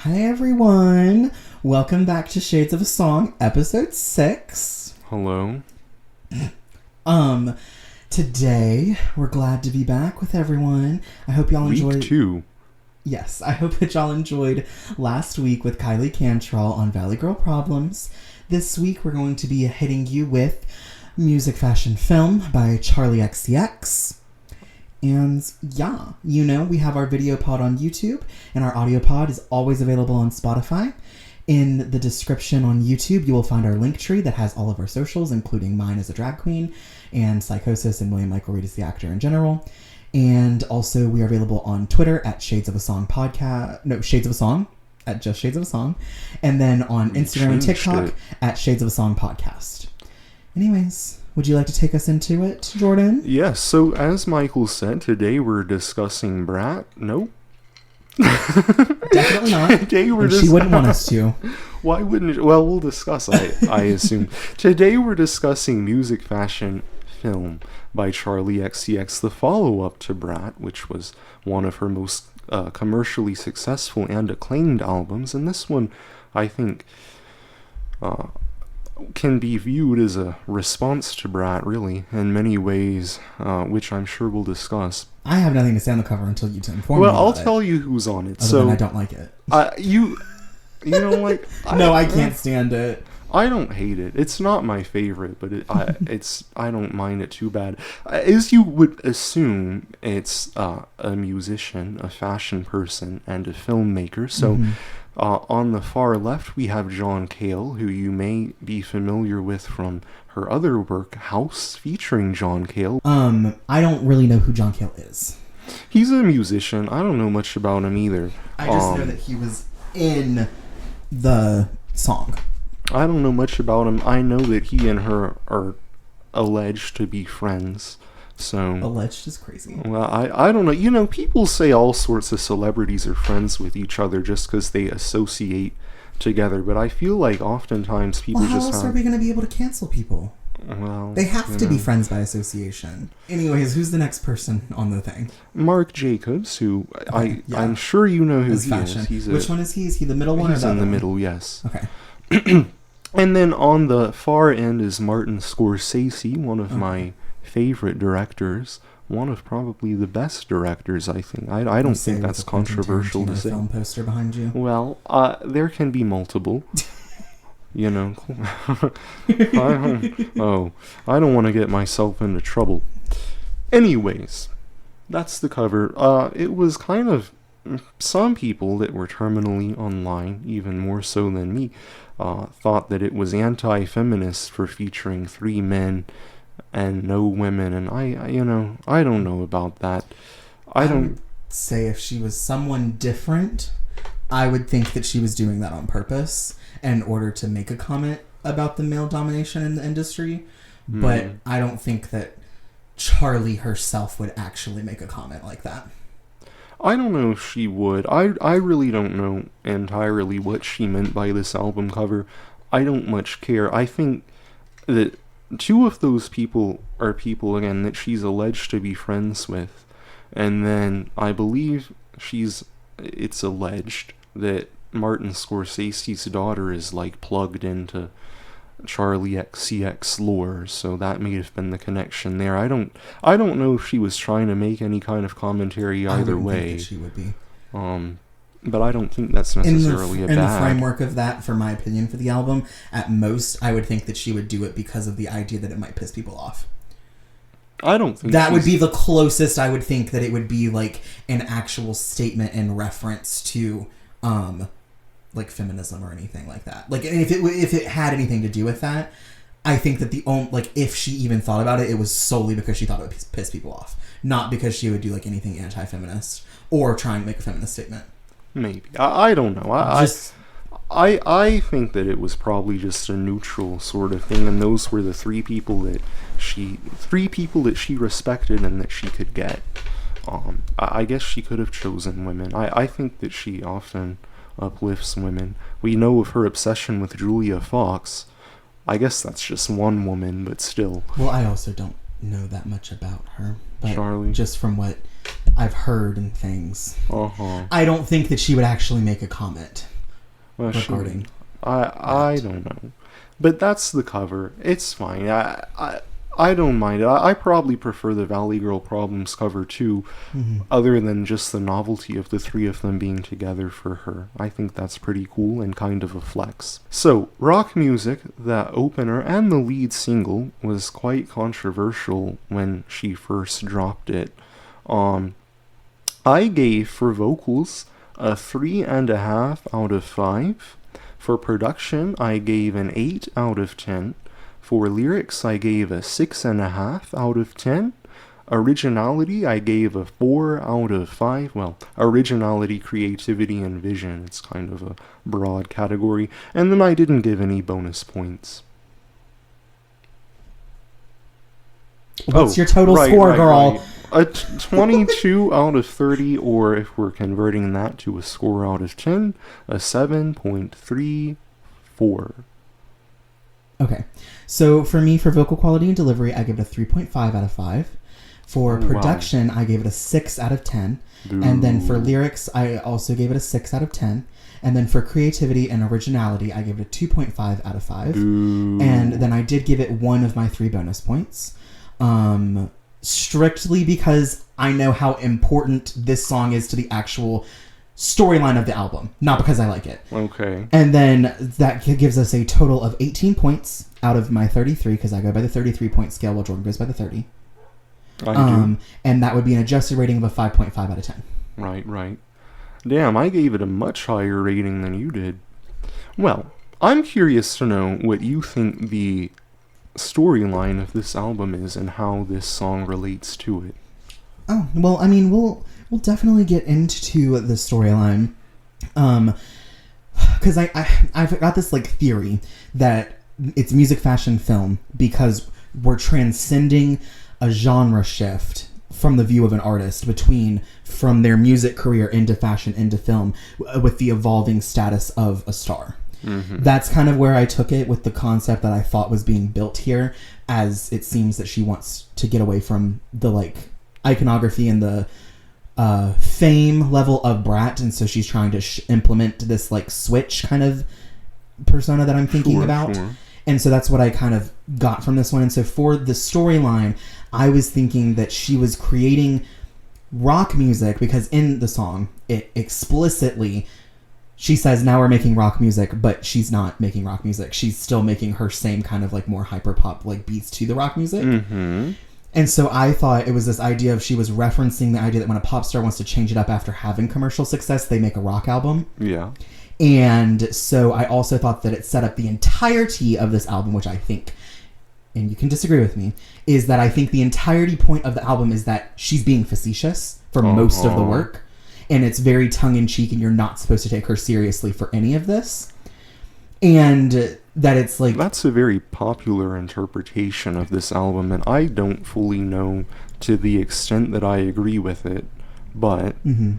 Hi everyone, welcome back to Shades of a Song, episode 6. Hello. Today we're glad to be back with everyone. I hope y'all enjoyed. Week 2. Yes, I hope that y'all enjoyed last week with Kylie Cantrell on Valley Girl Problems. This week we're going to be hitting you with Music Fashion Film by Charli XCX. And yeah, we have our video pod on YouTube, and our audio pod is always available on Spotify. In the description on YouTube, you will find our link tree that has all of our socials, including mine as a drag queen, and Psychosis and William Michael Reed as the actor in general. And also, we are available on Twitter at Shades of a Song Podcast. No, Shades of a Song, at just Shades of a Song. And then on Instagram and TikTok at Shades of a Song Podcast. Anyways, would you like to take us into it, Jordan? Yes, so as Michael said, today we're discussing Brat. Nope. Definitely not. Today she wouldn't want us to. Why wouldn't it? Well, we'll discuss, I assume. Today we're discussing Music Fashion Film by Charli XCX, the follow-up to Brat, which was one of her most commercially successful and acclaimed albums. And this one, I think, can be viewed as a response to Brat, really, in many ways, which I'm sure we'll discuss. I have nothing to say on the cover until you inform me Well, I'll about tell you who's on it. Other than I don't like it. You don't like... No, I can't stand it. I don't hate it. It's not my favorite, but I don't mind it too bad. As you would assume, it's a musician, a fashion person, and a filmmaker. So on the far left, we have John Cale, who you may be familiar with from her other work, House, featuring John Cale. I don't really know who John Cale is. He's a musician. I don't know much about him either. I just know that he was in the song. I don't know much about him. I know that he and her are alleged to be friends. So alleged is crazy. Well, I don't know. People say all sorts of celebrities are friends with each other just because they associate together. But I feel like oftentimes people how else are we going to be able to cancel people? Well, they have to be friends by association. Anyways, who's the next person on the thing? Marc Jacobs, who I'm sure you know who he is. Which one is he? Is he the middle one or the other one? He's in the middle, yes. Okay. And then on the far end is Martin Scorsese, one of my favorite directors, one of probably the best directors, I think. I don't think that's controversial to say. Film poster behind you. Well, there can be multiple. I don't want to get myself into trouble. Anyways, that's the cover. It was kind of some people that were terminally online, even more so than me, thought that it was anti-feminist for featuring 3 men and no women, and I don't know about that. I would say if she was someone different, I would think that she was doing that on purpose in order to make a comment about the male domination in the industry. But I don't think that Charli herself would actually make a comment like that. I don't know if she would. I really don't know entirely what she meant by this album cover. I don't much care. I think that 2 of those people are people, again, that she's alleged to be friends with. And then I believe it's alleged that Martin Scorsese's daughter is plugged into Charli XCX lore, so that may have been the connection there. I don't know if she was trying to make any kind of commentary either way. Think that she would be. But I don't think that's necessarily in the framework of that, for my opinion, for the album, at most, I would think that she would do it because of the idea that it might piss people off. I don't think that would be the closest I would think that it would be an actual statement in reference to feminism or anything like that. If it had anything to do with that, I think that if she even thought about it, it was solely because she thought it would piss people off, not because she would do anything anti-feminist or try and make a feminist statement. Maybe. I don't know. I think that it was probably just a neutral sort of thing, and those were the 3 people that she respected and that she could get. I guess she could have chosen women. I think that she often uplifts women. We know of her obsession with Julia Fox. I guess that's just one woman, but still. Well, I also don't know that much about her. But Charli. Just from what I've heard and things. Uh-huh. I don't think that she would actually make a comment Well, regarding. I don't know. But that's the cover. It's fine. I don't mind it. I probably prefer the Valley Girl Problems cover too, other than just the novelty of the three of them being together for her. I think that's pretty cool and kind of a flex. So, rock music, that opener and the lead single was quite controversial when she first dropped it. I gave for vocals a 3.5 out of 5. For production, I gave an 8 out of 10. For lyrics, I gave a 6.5 out of 10. Originality, I gave a 4 out of 5. Well, originality, creativity, and vision. It's kind of a broad category. And then I didn't give any bonus points. What's your total score, girl? Right. A 22 out of 30, or if we're converting that to a score out of 10, a 7.34. Okay. So for me, for vocal quality and delivery, I give it a 3.5 out of 5. For production, I gave it a 6 out of 10. Ooh. And then for lyrics, I also gave it a 6 out of 10. And then for creativity and originality, I gave it a 2.5 out of 5. Ooh. And then I did give it one of my 3 bonus points. Strictly because I know how important this song is to the actual storyline of the album, not because I like it. Okay. And then that gives us a total of 18 points out of my 33, because I go by the 33-point scale while Jordan goes by the 30. I do. And that would be an adjusted rating of a 5.5 out of 10. Right. Damn, I gave it a much higher rating than you did. Well, I'm curious to know what you think the storyline of this album is and how this song relates to it. Oh, well, I mean, we'll definitely get into the storyline. Because I've got this, like, theory that it's music, fashion, film, because we're transcending a genre shift from the view of an artist from their music career into fashion, into film, with the evolving status of a star. Mm-hmm. That's kind of where I took it with the concept that I thought was being built here, as it seems that she wants to get away from the, like, iconography and the fame level of Brat, and so she's trying to implement this, like, switch kind of persona that I'm thinking about. Sure. And so that's what I kind of got from this one. And so for the storyline, I was thinking that she was creating rock music, because in the song, it explicitly, she says, now we're making rock music, but she's not making rock music. She's still making her same kind of, like, more hyper-pop, like, beats to the rock music. Mm-hmm. And so I thought it was this idea of, she was referencing the idea that when a pop star wants to change it up after having commercial success, they make a rock album. Yeah. And so I also thought that it set up the entirety of this album, which I think, and you can disagree with me, is that I think the entirety point of the album is that she's being facetious for most of the work. And it's very tongue-in-cheek, and you're not supposed to take her seriously for any of this. And that it's like... That's a very popular interpretation of this album, and I don't fully know to the extent that I agree with it, but... Mm-hmm.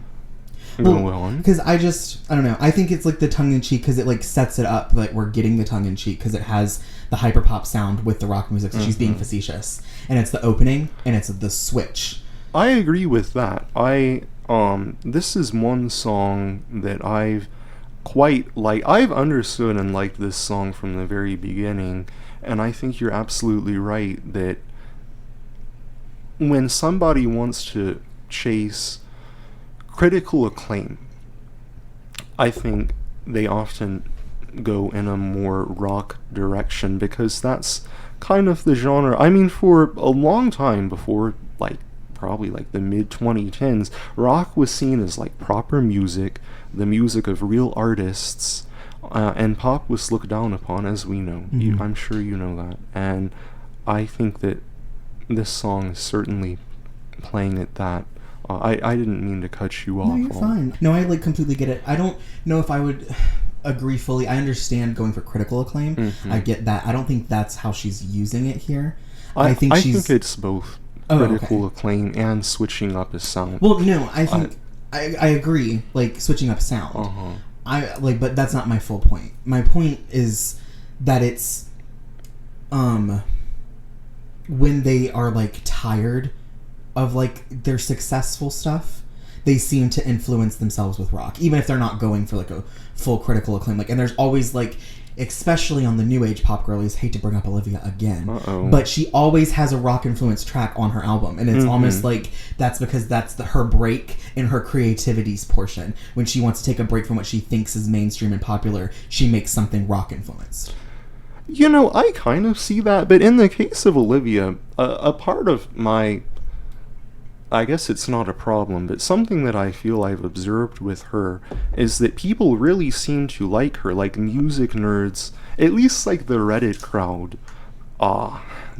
Go on. Because I don't know. I think it's like the tongue-in-cheek, because it, like, sets it up, like, we're getting the tongue-in-cheek, because it has the hyper-pop sound with the rock music, so she's being facetious. And it's the opening, and it's the switch. I agree with that. This is one song that I've understood and liked this song from the very beginning, and I think you're absolutely right that when somebody wants to chase critical acclaim, I think they often go in a more rock direction, because that's kind of the genre. I mean, for a long time before, like, probably like the mid-2010s, rock was seen as, like, proper music, the music of real artists, and pop was looked down upon, as we know. Mm-hmm. I'm sure you know that. And I think that this song is certainly playing at that. I didn't mean to cut you off. No, you're fine. No, I, like, completely get it. I don't know if I would agree fully. I understand going for critical acclaim. Mm-hmm. I get that. I don't think that's how she's using it here. I think it's both. Critical acclaim and switching up his sound. Well, no, I think I agree. Like, switching up sound. But that's not my full point. My point is that it's when they are, like, tired of like their successful stuff, they seem to influence themselves with rock, even if they're not going for like a full critical acclaim. Like, and there's always like, especially on the new age pop girlies, hate to bring up Olivia again, but she always has a rock influence track on her album, and it's almost like that's because that's her break in her creativity's portion. When she wants to take a break from what she thinks is mainstream and popular, she makes something rock influenced. You know, I kind of see that, but in the case of Olivia, a part of my, I guess it's not a problem, but something that I feel I've observed with her is that people really seem to like her, like music nerds, at least like the Reddit crowd.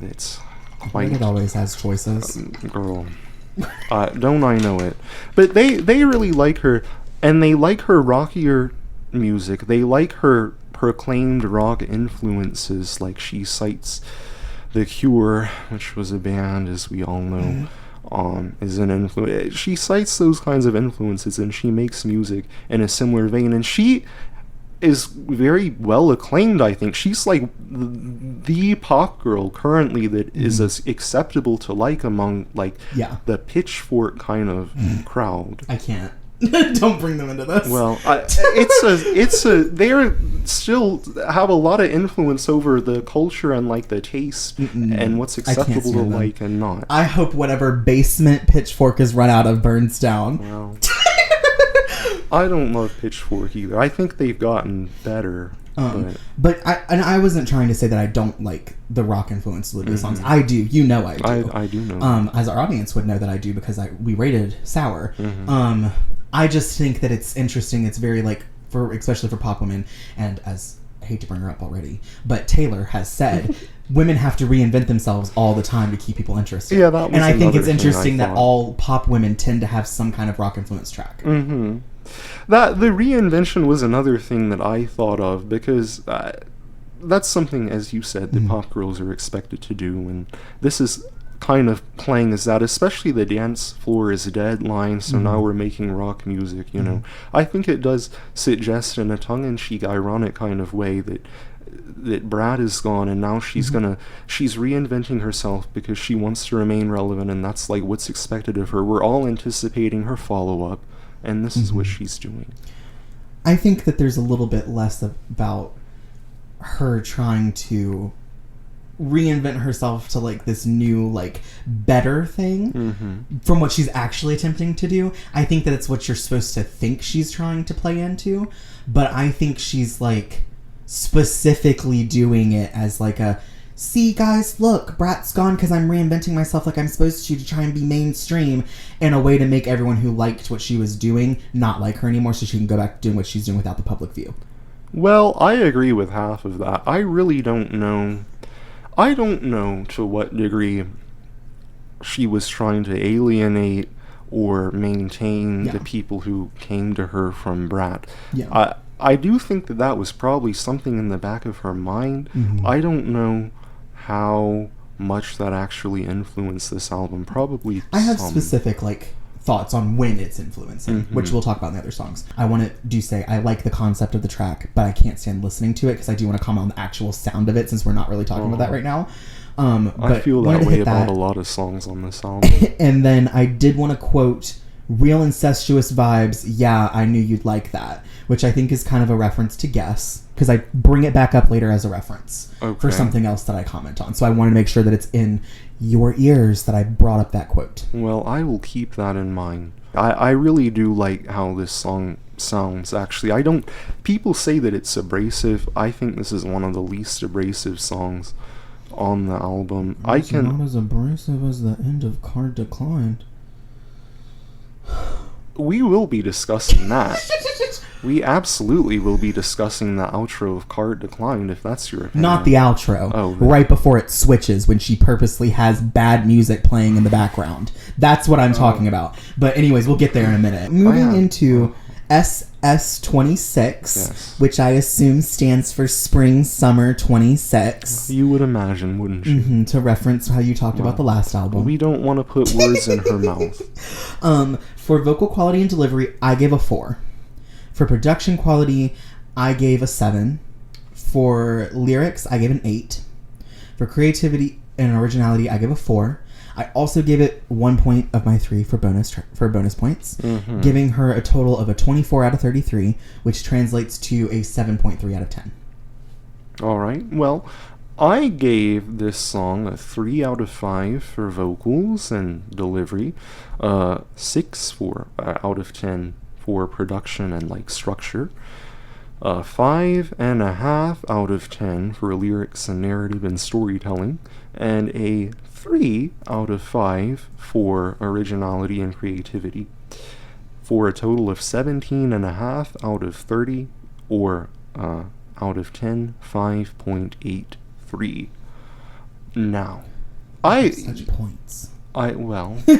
It's quite... Reddit always has choices. Girl, don't I know it? But they really like her, and they like her rockier music. They like her proclaimed rock influences, like she cites The Cure, which was a band, as we all know, is an influence. She cites those kinds of influences, and she makes music in a similar vein, and she is very well acclaimed, I think. She's like the pop girl currently that is as acceptable to like among like the pitchfork kind of crowd. I can't. Don't bring them into this. Well, they're still have a lot of influence over the culture and like the taste and what's acceptable to like and not. I hope whatever basement Pitchfork is run out of burns down. Well, I don't love Pitchfork either. I think they've gotten better. But I wasn't trying to say that I don't like the rock influenced Olivia songs. I do. You know I do. I do know. As our audience would know that I do, because we rated Sour. I just think that it's interesting. It's very like, especially for pop women, and as I hate to bring her up already, but Taylor has said women have to reinvent themselves all the time to keep people interested. Yeah, that was and I think it's thing interesting that all pop women tend to have some kind of rock influence track. That the reinvention was another thing that I thought of, because that's something, as you said, that pop girls are expected to do, and this is kind of playing as that, especially the dance floor is dead line, so now we're making rock music, you know. I think it does suggest in a tongue-in-cheek, ironic kind of way that Brad is gone, and now she's she's reinventing herself because she wants to remain relevant, and that's like what's expected of her. We're all anticipating her follow-up, and this is what she's doing. I think that there's a little bit less about her trying to reinvent herself to like this new like better thing from what she's actually attempting to do. I think that it's what you're supposed to think she's trying to play into, but I think she's like specifically doing it as like a, see guys, look, Brat's gone because I'm reinventing myself like I'm supposed to try and be mainstream, in a way to make everyone who liked what she was doing not like her anymore, so she can go back to doing what she's doing without the public view. Well, I agree with half of that. I really don't know. I don't know to what degree she was trying to alienate or maintain the people who came to her from Brat. I do think that was probably something in the back of her mind. I don't know how much that actually influenced this album. Probably I have specific like thoughts on when it's influencing, which we'll talk about in the other songs. I want to say I like the concept of the track, but I can't stand listening to it because I do want to comment on the actual sound of it, since we're not really talking about that right now. I feel that way about a lot of songs on this album. And then I did want to quote Real Incestuous Vibes, yeah, I knew you'd like that, which I think is kind of a reference to Guess, because I bring it back up later as a reference for something else that I comment on. So I wanted to make sure that it's in your ears that I brought up that quote. Well, I will keep that in mind. I really do like how this song sounds, actually. People say that it's abrasive. I think this is one of the least abrasive songs on the album. It's not as abrasive as the end of Card Declined. We will be discussing that. We absolutely will be discussing the outro of Card Declined, if that's your opinion. Not the outro. Oh, right before it switches, when she purposely has bad music playing in the background. That's what I'm talking about. But anyways, we'll get there in a minute. Moving into SS26, which I assume stands for Spring Summer 26. You would imagine, wouldn't you? To reference how you talked about the last album. We don't want to put words in her mouth. For vocal quality and delivery, I gave a 4. For production quality, I gave a 7. For lyrics, I gave an 8. For creativity and originality, I gave a 4. I also gave it 1 point of my 3 for bonus points, giving her a total of a 24 out of 33, which translates to a 7.3 out of 10. All right. Well, I gave this song a 3 out of 5 for vocals and delivery, 6 out of 10 for production and like structure, 5.5 out of 10 for lyrics and narrative and storytelling, and a 3 out of 5 for originality and creativity, for a total of 17.5 out of 30, or out of 10, 5.83. Now, such points. I want Going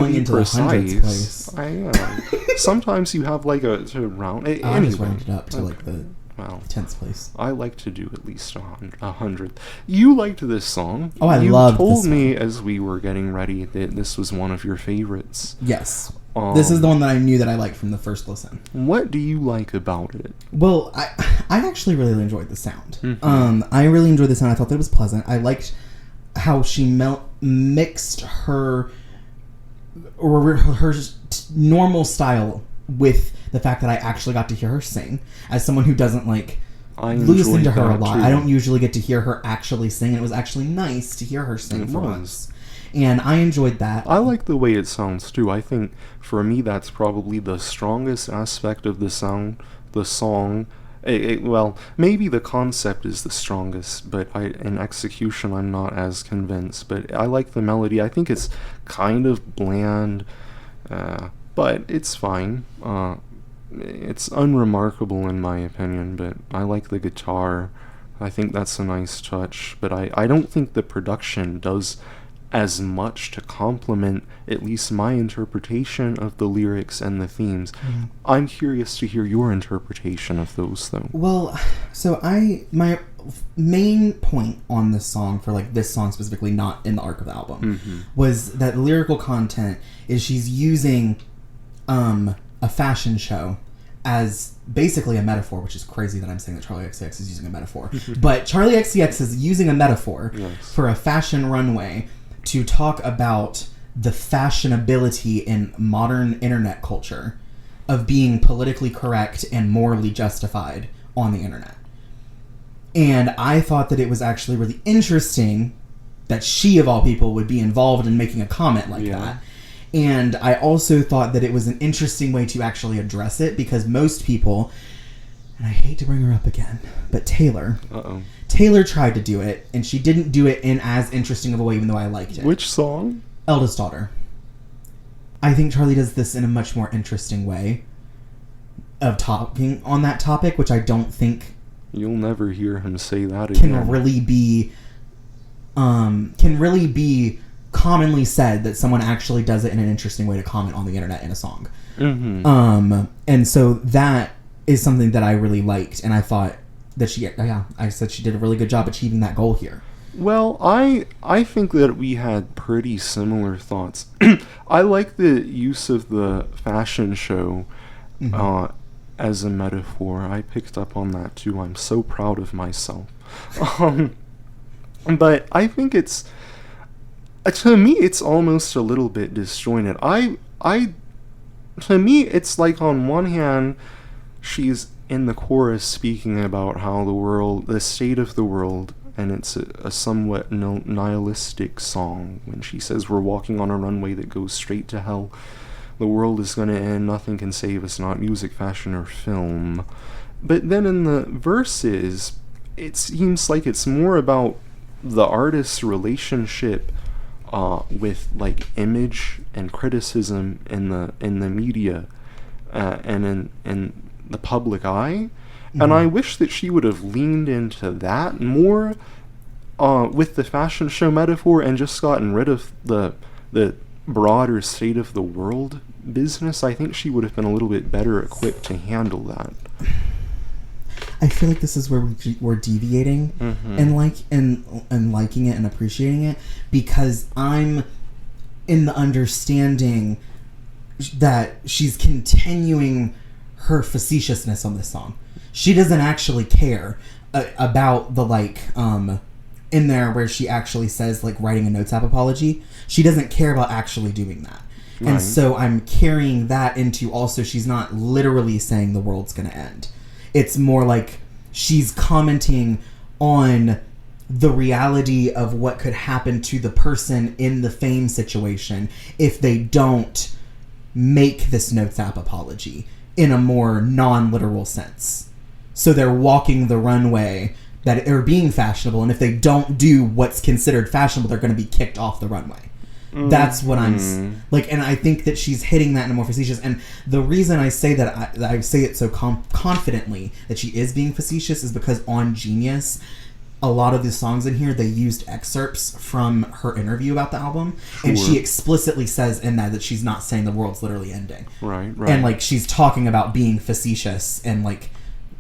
to be into the hundreds precise. place. Sometimes you have like a to round. I just rounded up to like the 10th place. I like to do at least 100. You liked this song. Oh, I loved this You told song. me as we were getting ready that this was one of your favorites. Yes. This is the one that I knew that I liked from the first listen. What do you like about it? Well, I actually really enjoyed the sound. I really enjoyed the sound. I thought that it was pleasant. I liked how she mixed her normal style with the fact that I actually got to hear her sing. As someone who doesn't listen to her a lot, I don't usually get to hear her actually sing. And it was actually nice to hear her sing for once. And I enjoyed that. I like the way it sounds too. I think for me that's probably the strongest aspect of the song. Well, maybe the concept is the strongest, but in execution I'm not as convinced. But I like the melody. I think it's kind of bland, but it's fine. It's unremarkable in my opinion, but I like the guitar. I think that's a nice touch, but I don't think the production does as much to complement at least my interpretation of the lyrics and the themes. I'm curious to hear your interpretation of those, though. Well, so my main point on this song, for like this song specifically, not in the arc of the album, was that the lyrical content is she's using a fashion show as basically a metaphor, which is crazy that I'm saying that Charli XCX is using a metaphor. But Charli XCX is using a metaphor for a fashion runway to talk about the fashionability in modern internet culture of being politically correct and morally justified on the internet. And I thought that it was actually really interesting that she, of all people, would be involved in making a comment like that. And I also thought that it was an interesting way to actually address it, because most people, and I hate to bring her up again, but Taylor tried to do it, and she didn't do it in as interesting of a way, even though I liked it. Which song? Eldest Daughter. I think Charli does this in a much more interesting way of talking on that topic, which I don't think you'll never hear him say that again. Can really be commonly said that someone actually does it in an interesting way to comment on the internet in a song. And so that is something that I really liked, and I thought that I said she did a really good job achieving that goal here. Well, I think that we had pretty similar thoughts. I like the use of the fashion show as a metaphor. I picked up on that too. I'm so proud of myself. But I think it's, to me, it's almost a little bit disjointed. To me, it's like on one hand, she's in the chorus speaking about how the state of the world, and it's a somewhat nihilistic song when she says we're walking on a runway that goes straight to hell. The world is going to end, nothing can save us, not music, fashion, or film. But then in the verses, it seems like it's more about the artist's relationship with like image and criticism in the media and in the public eye. And I wish that she would have leaned into that more with the fashion show metaphor and just gotten rid of the broader state of the world business. I think she would have been a little bit better equipped to handle that. I feel like this is where we're deviating and liking it and appreciating it, because I'm in the understanding that she's continuing her facetiousness on this song. She doesn't actually care about the in there where she actually says, like, writing a notes app apology. She doesn't care about actually doing that. Right. And so I'm carrying that into also she's not literally saying the world's going to end. It's more like she's commenting on the reality of what could happen to the person in the fame situation if they don't make this notes app apology in a more non-literal sense. So they're walking the runway that are being fashionable, and if they don't do what's considered fashionable, they're going to be kicked off the runway. That's what I'm like, and I think that she's hitting that in a more facetious. And the reason I say that I say it so confidently that she is being facetious is because on Genius, a lot of the songs in here, they used excerpts from her interview about the album, and she explicitly says in that she's not saying the world's literally ending. Right. And like she's talking about being facetious and like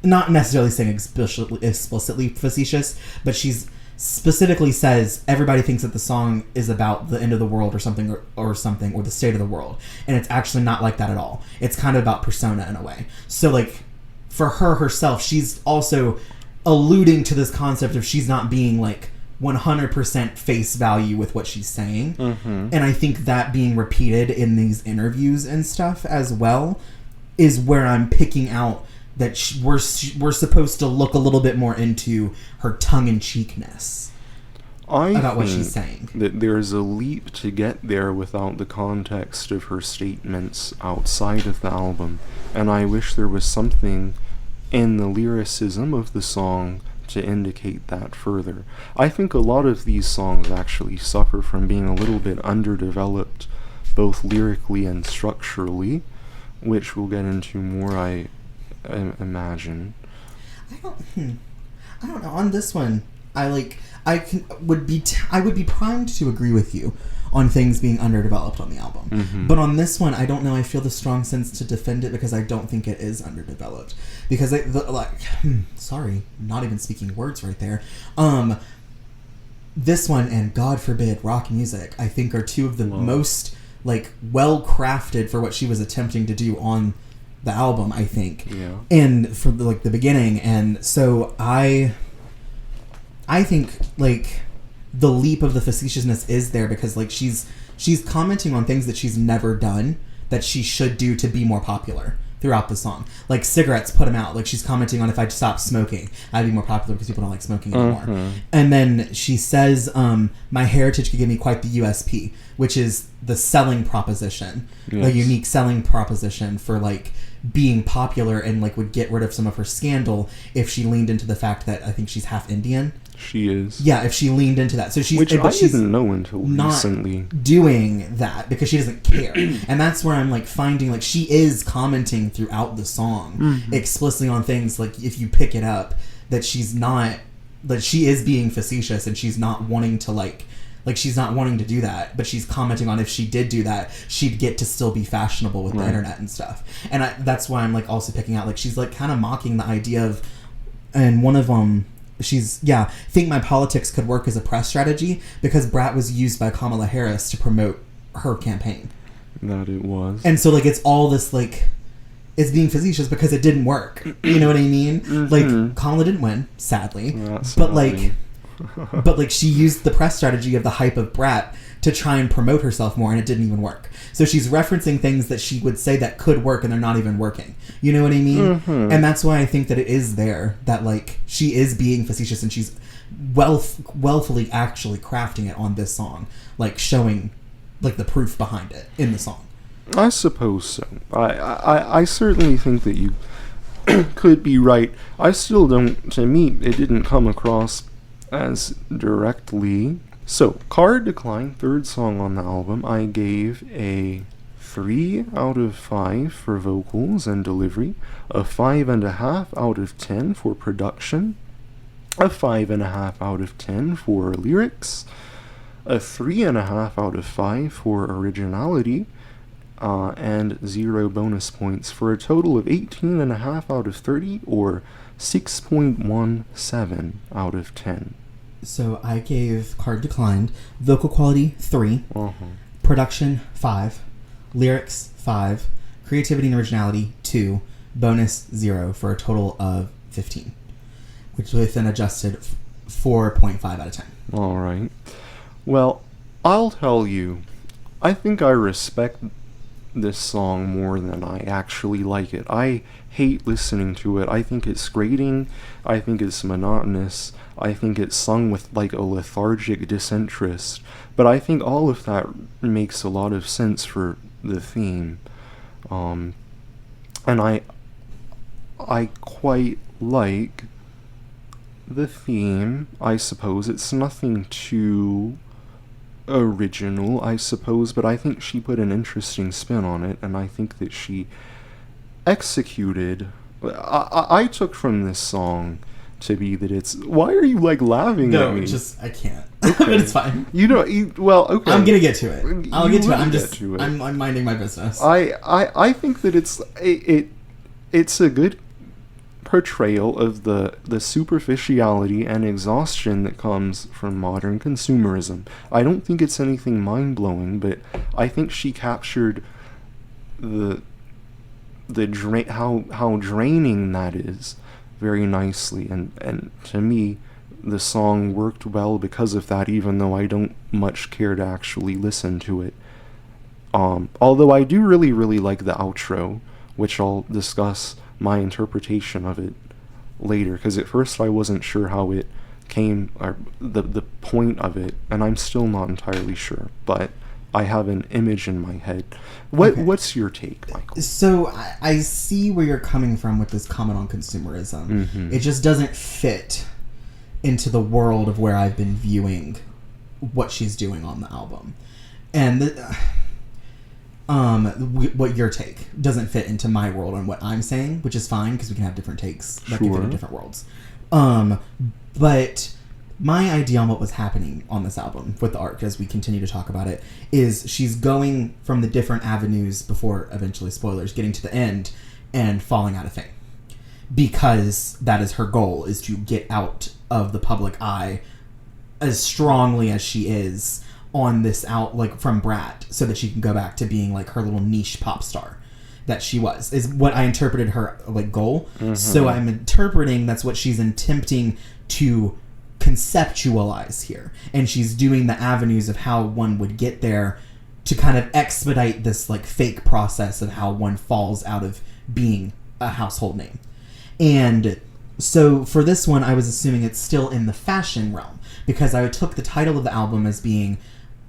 not necessarily saying explicitly facetious, but she's specifically says everybody thinks that the song is about the end of the world or something or the state of the world, and it's actually not like that at all. It's kind of about persona in a way. So like for her herself, she's also alluding to this concept of she's not being like 100% face value with what she's saying. And I think that being repeated in these interviews and stuff as well is where I'm picking out that we're supposed to look a little bit more into her tongue-in-cheekness about what she's saying. That there's a leap to get there without the context of her statements outside of the album, and I wish there was something in the lyricism of the song to indicate that further. I think a lot of these songs actually suffer from being a little bit underdeveloped, both lyrically and structurally, which we'll get into more, I imagine. I don't know. On this one, I would be primed to agree with you on things being underdeveloped on the album. But on this one, I don't know. I feel the strong sense to defend it because I don't think it is underdeveloped. Because sorry, not even speaking words right there. This one and God forbid rock music, I think are two of the most like well crafted for what she was attempting to do on the album, I think. Yeah. And for the beginning, and so I think like the leap of the facetiousness is there because like she's commenting on things that she's never done that she should do to be more popular throughout the song. Like cigarettes, put them out. Like she's commenting on if I stopped smoking, I'd be more popular because people don't like smoking anymore. And then she says, my heritage could give me quite the USP, which is the selling proposition, the unique selling proposition for like being popular, and like would get rid of some of her scandal if she leaned into the fact that I think she's half Indian. She is. Yeah, if she leaned into that. So she's, which I didn't know until recently. Doing that because she doesn't care. And that's where I'm like finding like she is commenting throughout the song explicitly on things like if you pick it up that she's not, that she is being facetious and she's not wanting to like she's not wanting to do that, but she's commenting on if she did do that, she'd get to still be fashionable with the internet and stuff. And that's why I'm like also picking out like she's like kind of mocking the idea of, and one of them, think my politics could work as a press strategy because Brat was used by Kamala Harris to promote her campaign. That it was. And so like it's all this like it's being facetious because it didn't work. You know what I mean? Like Kamala didn't win, sadly. But like she used the press strategy of the hype of Brat to try and promote herself more, and it didn't even work. So she's referencing things that she would say that could work and they're not even working. You know what I mean? And that's why I think that it is there that like she is being facetious and she's willfully actually crafting it on this song, like showing like the proof behind it in the song. I suppose so. I certainly think that you could be right. I still don't, to me, it didn't come across as directly. So, Card Decline, third song on the album, I gave a 3 out of 5 for vocals and delivery, a 5.5 out of 10 for production, a 5.5 out of 10 for lyrics, a 3.5 out of 5 for originality, and 0 bonus points for a total of 18.5 out of 30, or 6.17 out of 10. So I gave Card Declined vocal quality 3, production 5, lyrics 5, creativity and originality 2, bonus 0 for a total of 15, which with an adjusted 4.5 out of 10. All right. Well, I'll tell you, I think I respect this song more than I actually like it. I hate listening to it. I think it's grating. I think it's monotonous. I think it's sung with like a lethargic disinterest. But I think all of that makes a lot of sense for the theme. And I quite like the theme, I suppose. It's nothing too original, I suppose, but I think she put an interesting spin on it, and I think that she executed. I took from this song to be that it's. Why are you like laughing at me? No, just I can't. Okay. But it's fine. Well, okay. I'm gonna get to it. I'll get to it. I'm minding my business. I think that it's a good portrayal of the superficiality and exhaustion that comes from modern consumerism. I don't think it's anything mind-blowing, but I think she captured how draining that is very nicely, and to me the song worked well because of that, even though I don't much care to actually listen to it. Although I do really, really like the outro, which I'll discuss my interpretation of it later, because at first I wasn't sure how it came, or the point of it, and I'm still not entirely sure, but I have an image in my head. What's your take, Michael? So I see where you're coming from with this comment on consumerism. Mm-hmm. It just doesn't fit into the world of where I've been viewing what she's doing on the album. And what your take doesn't fit into my world and what I'm saying, which is fine because we can have different takes that can fit in different worlds. But my idea on what was happening on this album with the art, as we continue to talk about it, is she's going from the different avenues before eventually, spoilers, getting to the end and falling out of fame. Because that is her goal, is to get out of the public eye as strongly as she is on this out, like from Brat, so that she can go back to being like her little niche pop star that she was, is what I interpreted her like goal. Mm-hmm. So I'm interpreting that's what she's attempting to conceptualize here, and she's doing the avenues of how one would get there to kind of expedite this like fake process of how one falls out of being a household name. And so for this one, I was assuming it's still in the fashion realm, because I took the title of the album as being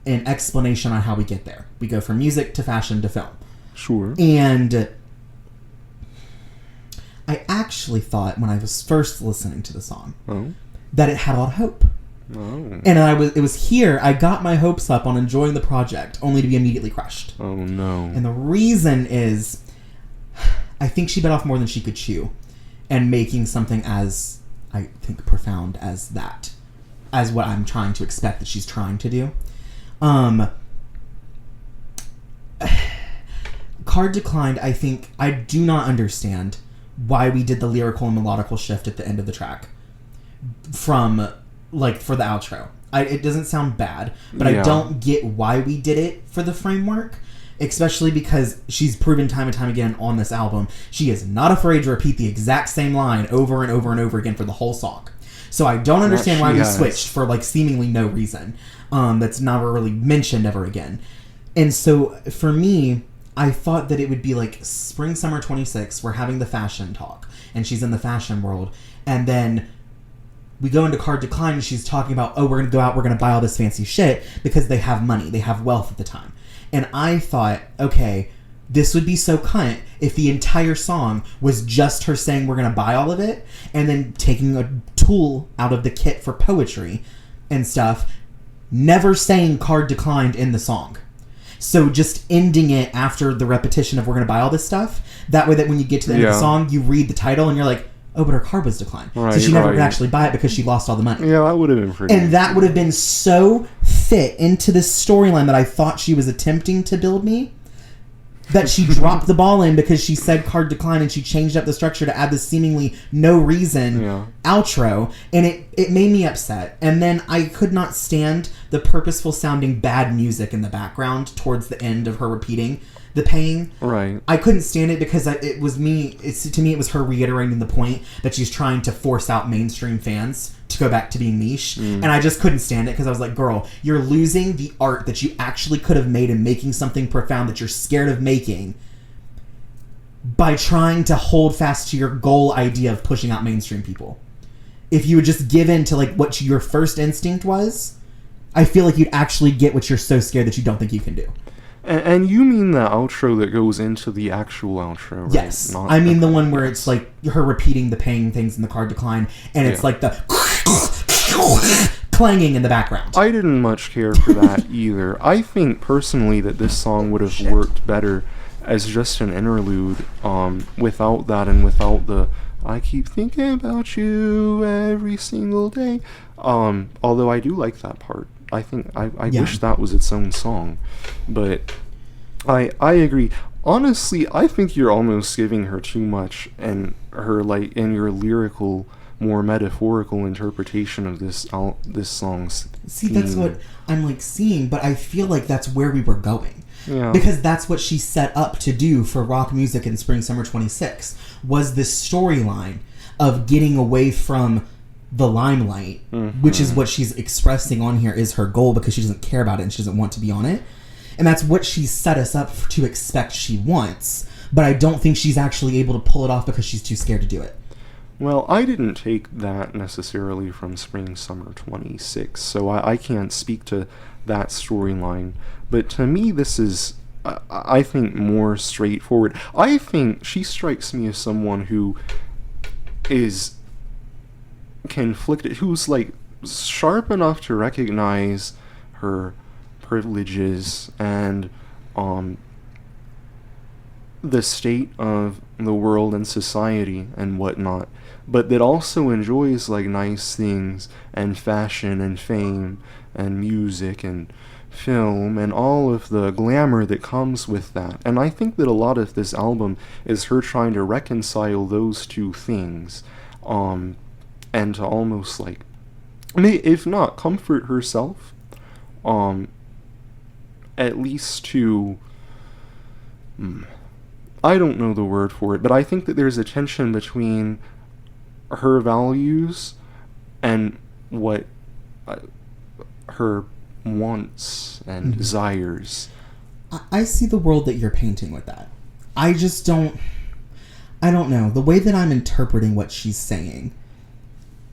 an explanation on how we get there. We go from music to fashion to film. Sure. And I actually thought, when I was first listening to the song, that it had a lot of hope. And it was here, I got my hopes up on enjoying the project, only to be immediately crushed. Oh, no. And the reason is, I think she bit off more than she could chew, and making something as, I think, profound as that, as what I'm trying to expect that she's trying to do. Card Declined, I think, I do not understand why we did the lyrical and melodical shift at the end of the track from, like, for the outro. It doesn't sound bad, but I don't get why we did it for the framework, especially because she's proven time and time again on this album she is not afraid to repeat the exact same line over and over and over again for the whole song. So I don't understand why we switched for like seemingly no reason. That's never really mentioned ever again. And so for me, I thought that it would be like spring, summer 26, we're having the fashion talk, and she's in the fashion world. And then we go into Card Decline, and she's talking about, we're going to go out, we're going to buy all this fancy shit because they have money, they have wealth at the time. And I thought, okay, this would be so cunt if the entire song was just her saying we're going to buy all of it, and then taking a tool out of the kit for poetry and stuff, never saying Card Declined in the song. So just ending it after the repetition of we're going to buy all this stuff, that way that when you get to the end of the song, you read the title and you're like, oh, but her card was declined. Right, so she never could actually buy it because she lost all the money. Yeah, that would have been pretty. And that would have been so fit into this storyline that I thought she was attempting to build me, that she dropped the ball in because she said Card Decline, and she changed up the structure to add this seemingly no reason outro, and it made me upset. And then I could not stand the purposeful sounding bad music in the background towards the end of her repeating the pain. Right. I couldn't stand it because to me it was her reiterating the point that she's trying to force out mainstream fans to go back to being niche. And I just couldn't stand it because I was like, girl, you're losing the art that you actually could have made and making something profound that you're scared of making by trying to hold fast to your goal idea of pushing out mainstream people. If you would just give in to like what your first instinct was, I feel like you'd actually get what you're so scared that you don't think you can do. And you mean the outro that goes into the actual outro, right? Yes. I mean the one where it's like her repeating the paying things in the card decline, and it's like the clanging in the background. I didn't much care for that either. I think personally that this song would have worked better as just an interlude, without that and without the I keep thinking about you every single day. Although I do like that part. I think I wish that was its own song. But I agree. Honestly, I think you're almost giving her too much, and her like in your lyrical, more metaphorical interpretation of this song's theme. That's what I'm like seeing, but I feel like that's where we were going. Yeah. Because that's what she set up to do for rock music in Spring Summer 26, was this storyline of getting away from the limelight, which is what she's expressing on here is her goal, because she doesn't care about it and she doesn't want to be on it. And that's what she's set us up to expect she wants, but I don't think she's actually able to pull it off because she's too scared to do it. Well, I didn't take that necessarily from Spring Summer 26, so I can't speak to that storyline. But to me, this is, I think, more straightforward. I think she strikes me as someone who is conflicted, who's like sharp enough to recognize her privileges and the state of the world and society and whatnot, but that also enjoys like nice things and fashion and fame and music and film and all of the glamour that comes with that. And I think that a lot of this album is her trying to reconcile those two things, and to almost like, if not comfort herself, at least to, I don't know the word for it, but I think that there's a tension between her values and what her wants and desires. I see the world that you're painting with that. I don't know. The way that I'm interpreting what she's saying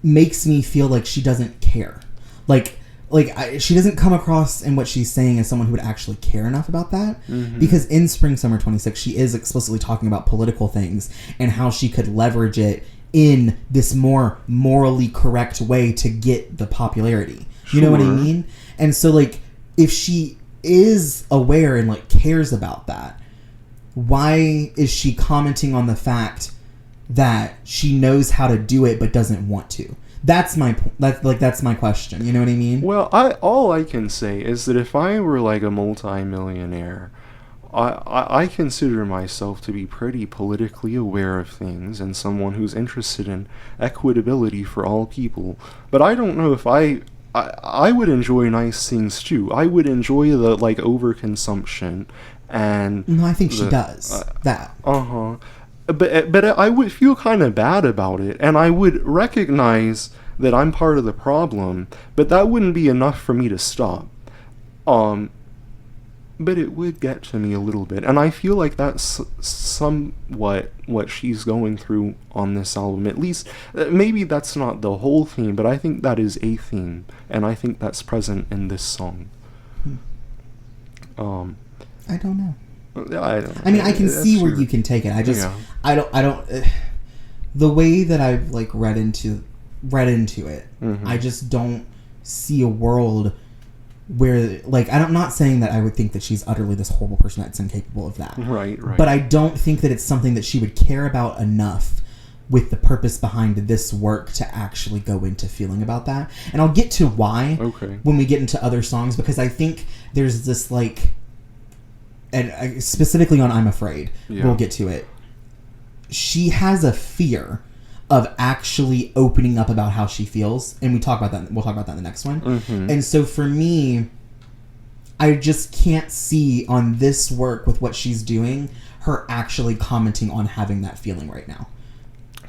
makes me feel like she doesn't care. She doesn't come across in what she's saying as someone who would actually care enough about that. Because in Spring Summer 26, she is explicitly talking about political things and how she could leverage it in this more morally correct way to get the popularity. You know what I mean? And so, like, if she is aware and, like, cares about that, why is she commenting on the fact that she knows how to do it but doesn't want to? That's my that's my question. You know what I mean? Well, all I can say is that if I were like a multi-millionaire, I consider myself to be pretty politically aware of things and someone who's interested in equitability for all people. But I don't know if I would enjoy nice things too. I would enjoy the like overconsumption and. No, I think she does that. But I would feel kind of bad about it, and I would recognize that I'm part of the problem, but that wouldn't be enough for me to stop. But it would get to me a little bit, and I feel like that's somewhat what she's going through on this album. At least, maybe that's not the whole theme, but I think that is a theme, and I think that's present in this song. I don't know. I mean, I can see where you can take it. I don't. The way that I've like read into it, I just don't see a world where, like, I'm not saying that I would think that she's utterly this horrible person that's incapable of that. Right. But I don't think that it's something that she would care about enough with the purpose behind this work to actually go into feeling about that. And I'll get to why when we get into other songs, because I think there's this like. And specifically on I'm Afraid, we'll get to it. She has a fear of actually opening up about how she feels. And we'll talk about that in the next one. And so for me, I just can't see on this work with what she's doing, her actually commenting on having that feeling right now.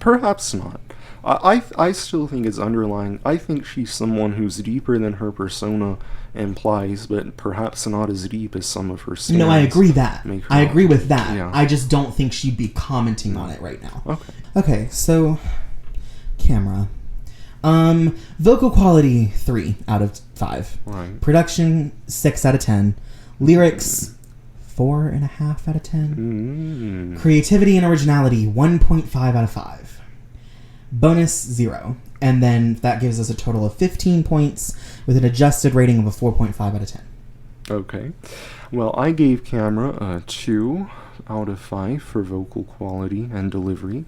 Perhaps not. I still think it's underlying. I think she's someone who's deeper than her persona implies, but perhaps not as deep as some of her stands. No, I agree that. I agree with that. Yeah. I just don't think she'd be commenting on it right now. Okay. Okay, so camera. Vocal quality 3 out of 5. Right. Production 6 out of 10. Lyrics 4.5 out of 10. Creativity and originality 1.5 out of 5. Bonus 0. And then that gives us a total of 15 points with an adjusted rating of a 4.5 out of 10. Okay. Well, I gave Camera a 2 out of 5 for vocal quality and delivery.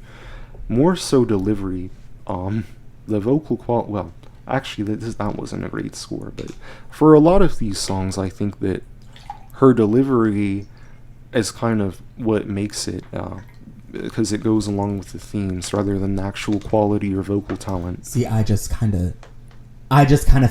More so delivery. The vocal quality... Well, actually, that wasn't a great score, but for a lot of these songs, I think that her delivery is kind of what makes it... because it goes along with the themes rather than the actual quality or vocal talent. See, I just kind of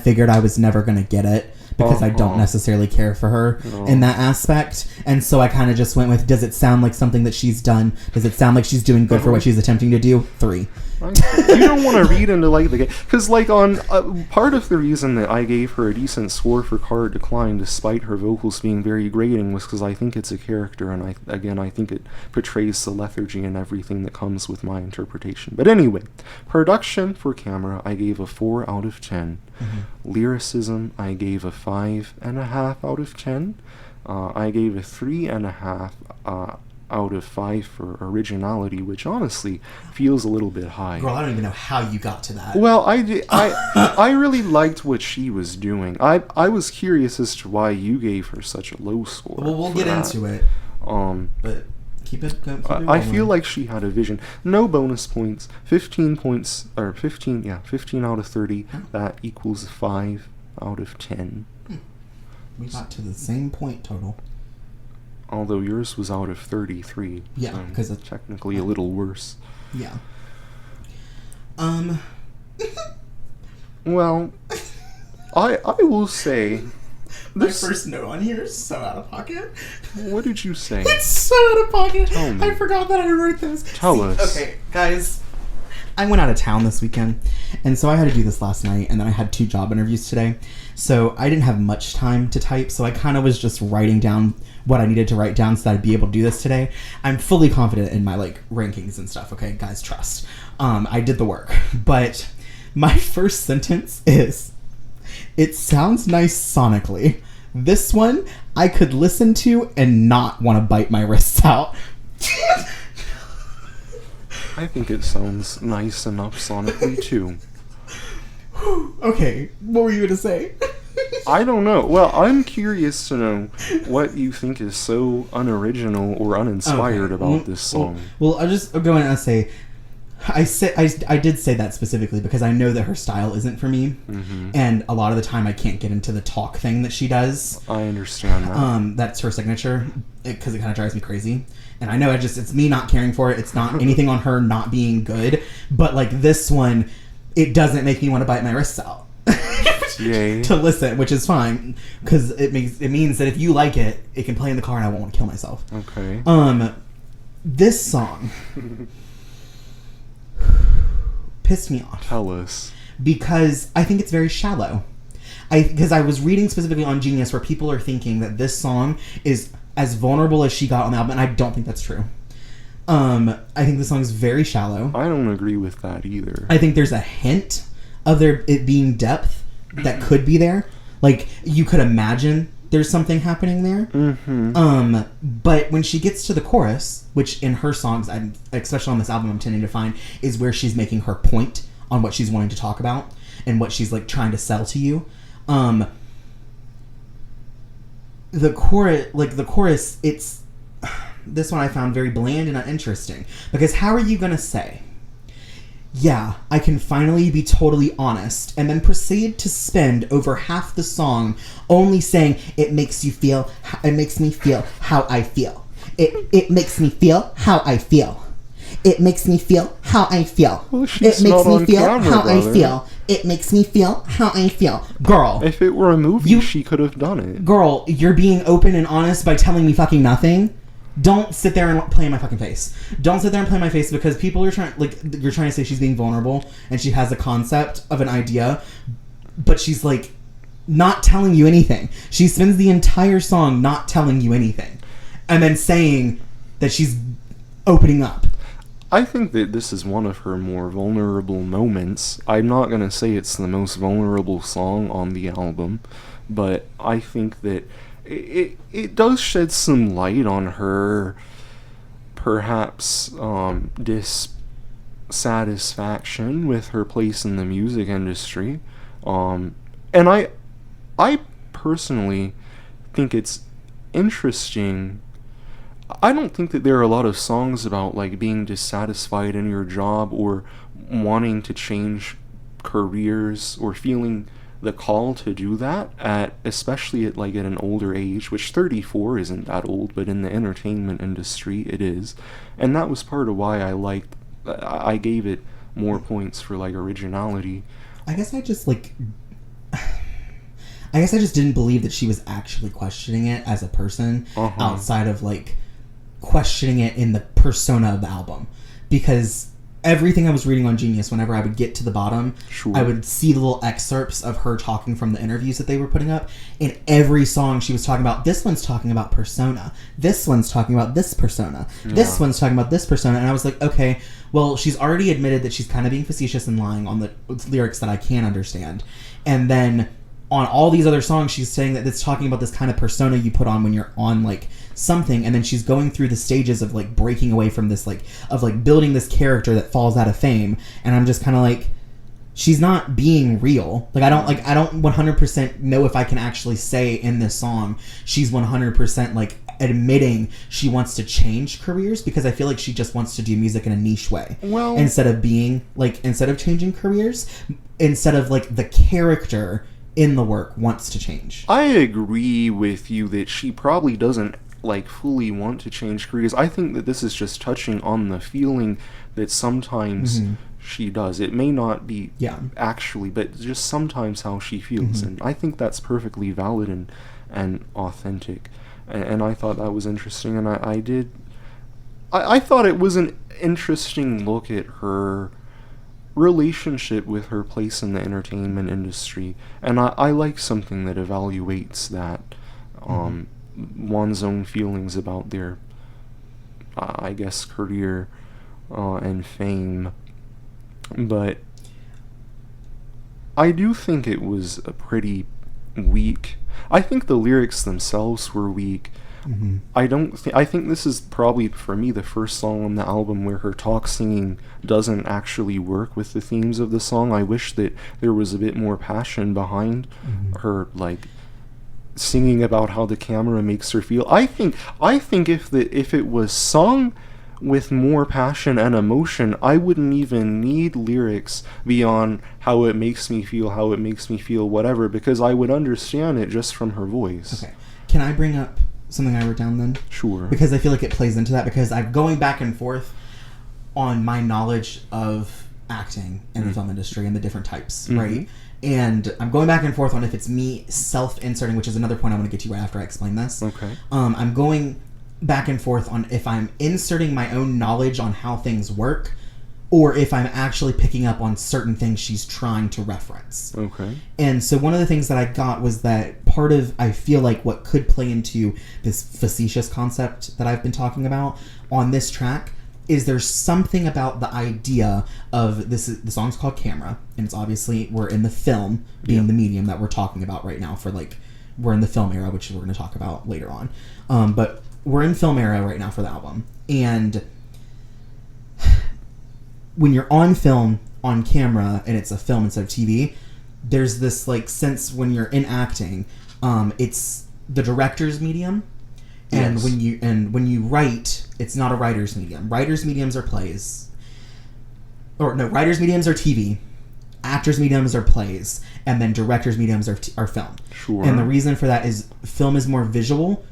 figured I was never going to get it because I don't necessarily care for her in that aspect. And so I kind of just went with, does it sound like something that she's done? Does it sound like she's doing good for what she's attempting to do? 3. You don't want to read into like the game, because like on part of the reason that I gave her a decent score for Card Decline, despite her vocals being very grating, was because I think it's a character, and I think it portrays the lethargy and everything that comes with my interpretation. But anyway, production for Camera, I gave a 4 out of 10. Lyricism, I gave a 5.5 out of 10. I gave a 3.5 out of 5 for originality, which honestly feels a little bit high. Girl, I don't even know how you got to that. Well, I really liked what she was doing. I was curious as to why you gave her such a low score. Well, we'll get into it. But keep it going. I feel like she had a vision. No bonus points. 15 points, or 15 out of 30. That equals 5 out of 10. We got to the same point total. Although yours was out of 33. Yeah, because it's technically a little worse. Yeah. Well, I will say... My first note on here is so out of pocket. What did you say? It's so out of pocket. Tell me. I forgot that I wrote this. Tell us. Okay, guys. I went out of town this weekend, and so I had to do this last night, and then I had 2 job interviews today. So I didn't have much time to type, so I kind of was just writing down what I needed to write down so that I'd be able to do this today. I'm fully confident in my rankings and stuff, okay? Guys, trust. I did the work. But my first sentence is, it sounds nice sonically. This one I could listen to and not want to bite my wrists out. I think it sounds nice enough sonically, too. Okay, what were you going to say? I don't know. Well, I'm curious to know what you think is so unoriginal or uninspired about this song. Well, I'll just go in and say, I did say that specifically because I know that her style isn't for me, and a lot of the time I can't get into the talk thing that she does. I understand that. That's her signature, because it kind of drives me crazy. And I know it's me not caring for it. It's not anything on her not being good, but this one, it doesn't make me want to bite my wrists out. Yay. To listen, which is fine, because it means that if you like it, it can play in the car and I won't want to kill myself. Okay. This song pissed me off. Tell us. Because I think it's very shallow. Because I was reading specifically on Genius where people are thinking that this song is as vulnerable as she got on the album, and I don't think that's true. I think the song is very shallow. I don't agree with that either. I think there's a hint of it being depth that could be there. You could imagine there's something happening there. But when she gets to the chorus, which in her songs, especially on this album, I'm tending to find, is where she's making her point on what she's wanting to talk about and what she's trying to sell to you. The chorus, it's this one I found very bland and uninteresting, because how are you gonna say, yeah, I can finally be totally honest, and then proceed to spend over half the song only saying it makes me feel how I feel. It makes me feel how I feel. It makes me feel how I feel. Well, it makes me feel how I feel. It makes me feel how I feel. Girl. If it were a movie, she could have done it. Girl, you're being open and honest by telling me fucking nothing? don't sit there and play in my fucking face. Don't sit there and play in my face, because people are trying, like, you're trying to say she's being vulnerable and she has a concept of an idea, but she's like not telling you anything. She spends the entire song not telling you anything, and then saying that she's opening up. I think that this is one of her more vulnerable moments. I'm not going to say it's the most vulnerable song on the album, but I think that it does shed some light on her, perhaps, dissatisfaction with her place in the music industry. And I personally think it's interesting. I don't think that there are a lot of songs about, like, being dissatisfied in your job or wanting to change careers or feeling the call to do that, especially at an older age, which 34 isn't that old, but in the entertainment industry it is. And that was part of why I gave it more points for, like, originality. I guess I just didn't believe that she was actually questioning it as a person, outside of, like, questioning it in the persona of the album. Because everything I was reading on Genius, whenever I would get to the bottom, Sure. I would see the little excerpts of her talking from the interviews that they were putting up. In every song, she was talking about, this one's talking about persona. This one's talking about this persona. Yeah. This one's talking about this persona. And I was like, okay, well, she's already admitted that she's kind of being facetious and lying on the lyrics that I can understand. And then on all these other songs, she's saying that it's talking about this kind of persona you put on when you're on, like, something, and then she's going through the stages of, like, breaking away from this, like, of, like, building this character that falls out of fame, and I'm just kind of like, she's not being real. Like, I don't 100% know if I can actually say in this song she's 100%, like, admitting she wants to change careers, because I feel like she just wants to do music in a niche way. Well, instead of changing careers, instead of, like, the character in the work wants to change. I agree with you that she probably doesn't, like, fully want to change careers. I think that this is just touching on the feeling that sometimes she does. It may not be actually, but just sometimes how she feels. And I think that's perfectly valid and authentic. And I thought that was interesting. And I thought it was an interesting look at her relationship with her place in the entertainment industry, and I like something that evaluates that, one's own feelings about their, I guess, career and fame. But I do think it was a pretty weak. I think the lyrics themselves were weak. I think this is probably, for me, the first song on the album where her talk singing doesn't actually work with the themes of the song. I wish that there was a bit more passion behind her, like, singing about how the camera makes her feel. I think if it was sung with more passion and emotion, I wouldn't even need lyrics beyond how it makes me feel, whatever, because I would understand it just from her voice. Okay. Can I bring up something I wrote down then? Sure. Because I feel like it plays into that, because I'm going back and forth on my knowledge of acting in the film industry and the different types, right? And I'm going back and forth on if it's me self-inserting, which is another point I want to get to right after I explain this. Okay. I'm going back and forth on if I'm inserting my own knowledge on how things work, or if I'm actually picking up on certain things she's trying to reference. Okay. And so one of the things that I got was that part of, I feel like, what could play into this facetious concept that I've been talking about on this track is there's something about the idea of this. The song's called Camera, and it's obviously, we're in the film being the medium that we're talking about right now for, like, we're in the film era, which we're going to talk about later on. But we're in film era right now for the album. And when you're on film, on camera, and it's a film instead of TV, there's this, like, sense when you're in acting, it's the director's medium. And Yes. when you write, it's not a writer's medium. Writer's mediums are plays. Or no, writer's mediums are TV. Actors' mediums are plays. And then director's mediums are film. Sure. And the reason for that is film is more visual,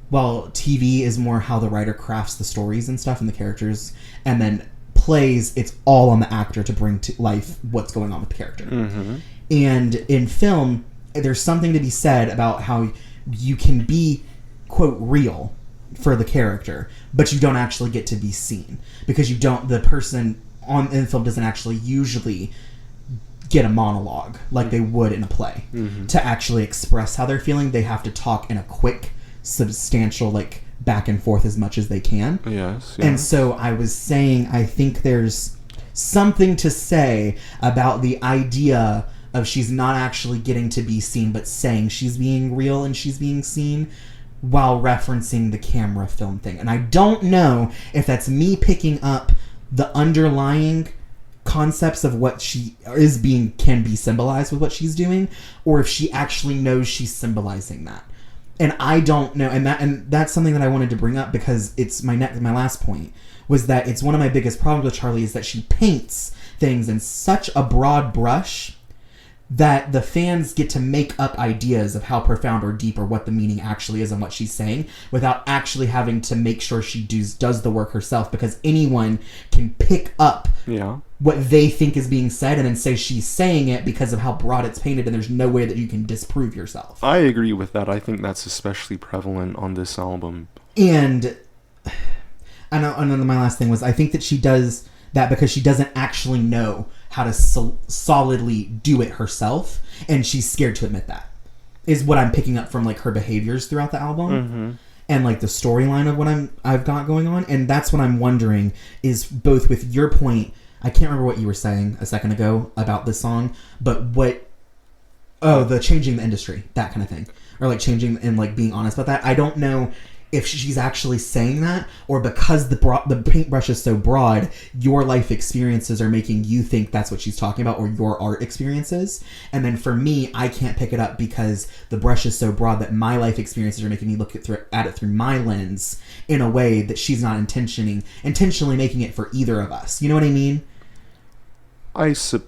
while TV is more how the writer crafts the stories and stuff and the characters. And then plays, it's all on the actor to bring to life what's going on with the character. And in film, there's something to be said about how you can be, quote, real for the character, but you don't actually get to be seen because the person in the film doesn't actually usually get a monologue like they would in a play. To actually express how they're feeling, they have to talk in a quick, substantial, like, back and forth as much as they can. Yes. And so I was saying, I think there's something to say about the idea of she's not actually getting to be seen, but saying she's being real and she's being seen while referencing the camera film thing. And I don't know if that's me picking up the underlying concepts of what she can be symbolized with what she's doing, or if she actually knows she's symbolizing that. And I don't know, and that's something that I wanted to bring up because it's my last point was that it's one of my biggest problems with Charli is that she paints things in such a broad brush that the fans get to make up ideas of how profound or deep or what the meaning actually is and what she's saying without actually having to make sure she does the work herself, because anyone can pick up what they think is being said and then say she's saying it because of how broad it's painted, and there's no way that you can disprove yourself. I agree with that. I think that's especially prevalent on this album. And then my last thing was I think that she does that because she doesn't actually know how to solidly do it herself, and she's scared to admit that, is what I'm picking up from, like, her behaviors throughout the album and, like, the storyline of what I've got going on. And that's what I'm wondering is both with your point, I can't remember what you were saying a second ago about this song, but the changing the industry, that kind of thing, or, like, changing and, like, being honest about that. I don't know if she's actually saying that, or because the paintbrush is so broad, your life experiences are making you think that's what she's talking about, or your art experiences. And then for me, I can't pick it up because the brush is so broad that my life experiences are making me look at it through my lens in a way that she's not intentionally making it for either of us. You know what I mean? No. Do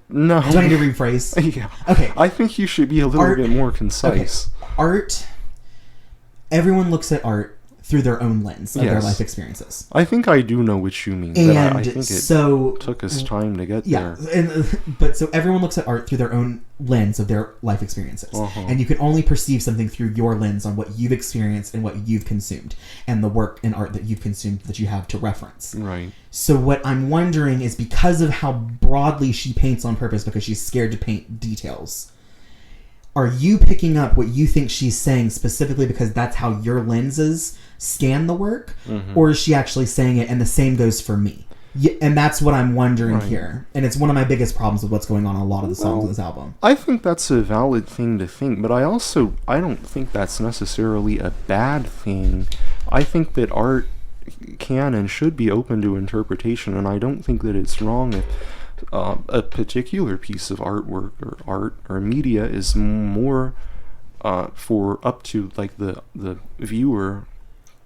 I need to rephrase? Yeah. Okay. I think you should be a little bit more concise. Okay. Art. Everyone looks at art through their own lens of their life experiences. I think I do know what you mean. And I think it took us time to get there. But so everyone looks at art through their own lens of their life experiences. And you can only perceive something through your lens on what you've experienced and what you've consumed, and the work and art that you've consumed that you have to reference. Right. So what I'm wondering is, because of how broadly she paints on purpose because she's scared to paint details, are you picking up what you think she's saying specifically because that's how your lenses scan the work? Or is she actually saying it, and the same goes for me? And that's what I'm wondering here. And it's one of my biggest problems with what's going on a lot of the songs on this album. I think that's a valid thing to think, but I don't think that's necessarily a bad thing. I think that art can and should be open to interpretation, and I don't think that it's wrong if a particular piece of artwork or art or media is more for up to, like, the viewer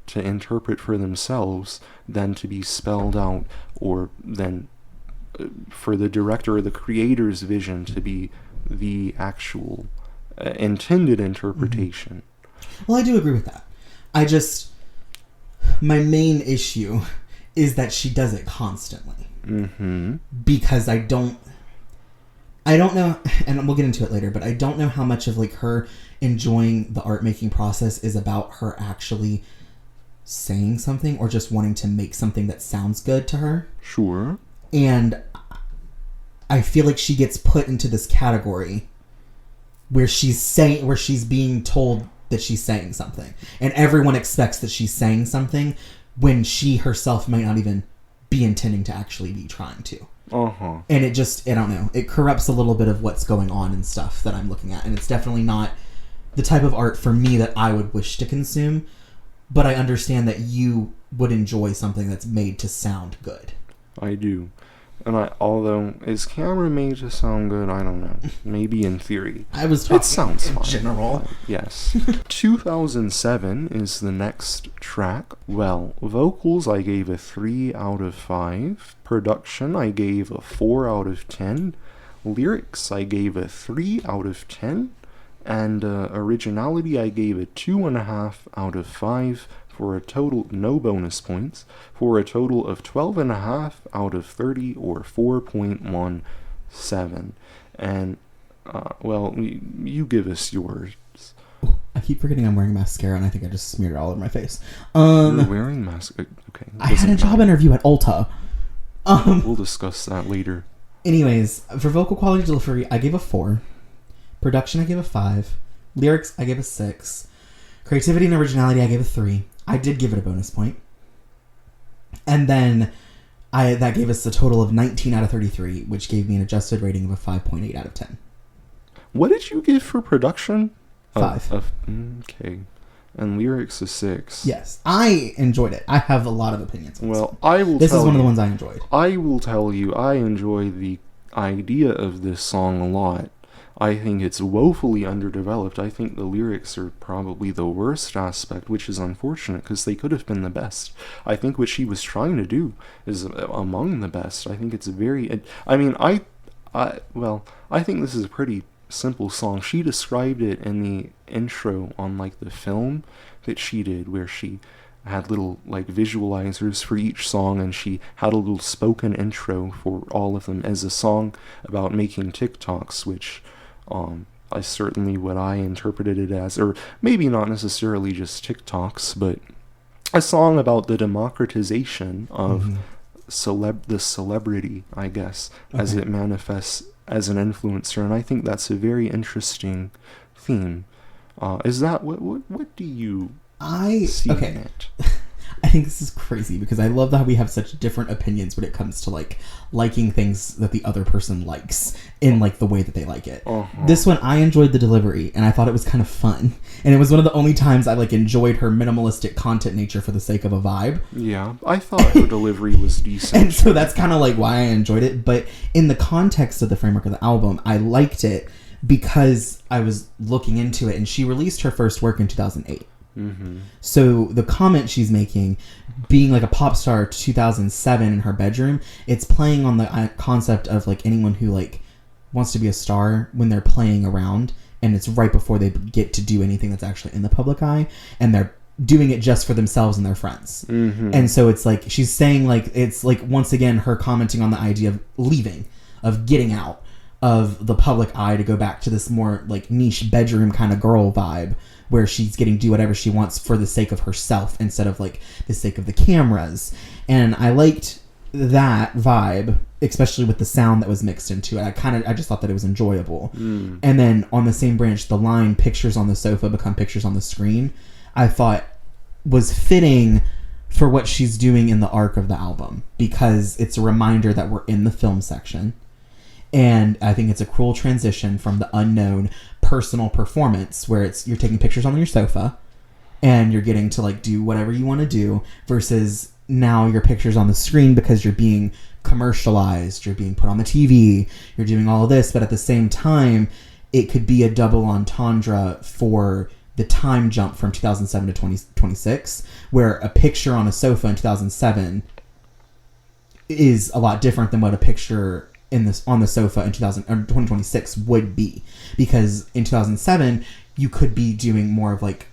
to interpret for themselves than to be spelled out, or than for the director or the creator's vision to be the actual intended interpretation. Well, I do agree with that. My main issue is that she does it constantly. Because I don't know, and we'll get into it later, but I don't know how much of, like, her enjoying the art making process is about her actually saying something or just wanting to make something that sounds good to her. Sure. And I feel like she gets put into this category where she's being told that she's saying something, and everyone expects that she's saying something when she herself might not even be intending to actually be trying to. And it just, I don't know, it corrupts a little bit of what's going on and stuff that I'm looking at, and it's definitely not the type of art for me that I would wish to consume, but I understand that you would enjoy something that's made to sound good. I do. And although, is camera made to sound good? I don't know. Maybe in theory. I was talking it sounds in fine. General. Yes. 2007 is the next track. Well, vocals I gave a 3 out of 5. Production I gave a 4 out of 10. Lyrics I gave a 3 out of 10. And originality I gave a 2.5 out of 5. For a total, no bonus points, for a total of 12.5 out of 30, or 4.17. And, well, you give us yours. I keep forgetting I'm wearing mascara, and I think I just smeared it all over my face. You're wearing mascara? Okay. I had a job interview at Ulta. We'll discuss that later. Anyways, for vocal quality delivery, I gave a 4. Production, I gave a 5. Lyrics, I gave a 6. Creativity and originality, I gave a 3. I did give it a bonus point. And then that gave us a total of 19 out of 33, which gave me an adjusted rating of a 5.8 out of 10. What did you give for production? 5. Okay. And lyrics a 6. Yes. I enjoyed it. I have a lot of opinions on Well, I will this tell is one you, of the ones I enjoyed. I will tell you, I enjoy the idea of this song a lot. I think it's woefully underdeveloped. I think the lyrics are probably the worst aspect, which is unfortunate because they could have been the best. I think what she was trying to do is among the best. I think it's very... I mean, I think this is a pretty simple song. She described it in the intro on, like, the film that she did, where she had little, like, visualizers for each song, and she had a little spoken intro for all of them as a song about making TikToks, which... I certainly what I interpreted it as, or maybe not necessarily just TikToks, but a song about the democratization of the celebrity, I guess, as it manifests as an influencer, and I think that's a very interesting theme. Is that what do you see in it? I think this is crazy because I love how we have such different opinions when it comes to, like, liking things that the other person likes in, like, the way that they like it. This one, I enjoyed the delivery, and I thought it was kind of fun. And it was one of the only times I, like, enjoyed her minimalistic content nature for the sake of a vibe. Yeah, I thought her delivery was decent. And so that's kind of, like, why I enjoyed it. But in the context of the framework of the album, I liked it because I was looking into it, and she released her first work in 2008. So the comment she's making, being like a pop star 2007 in her bedroom, it's playing on the concept of, like, anyone who, like, wants to be a star when they're playing around, and it's right before they get to do anything that's actually in the public eye, and they're doing it just for themselves and their friends. And so it's like she's saying, like, it's like once again her commenting on the idea of leaving, of getting out of the public eye to go back to this more, like, niche bedroom kind of girl vibe, where she's getting to do whatever she wants for the sake of herself instead of, like, the sake of the cameras. And I liked that vibe, especially with the sound that was mixed into it. I just thought that it was enjoyable. And then on the same branch, the line "pictures on the sofa become pictures on the screen," I thought was fitting for what she's doing in the arc of the album, because it's a reminder that we're in the film section. And I think it's a cool transition from the unknown personal performance where you're taking pictures on your sofa and you're getting to, like, do whatever you want to do, versus now your pictures on the screen because you're being commercialized, you're being put on the TV, you're doing all of this. But at the same time, it could be a double entendre for the time jump from 2007 to 2026, where a picture on a sofa in 2007 is a lot different than what a picture on the sofa in 2026 would be, because in 2007 you could be doing more of, like,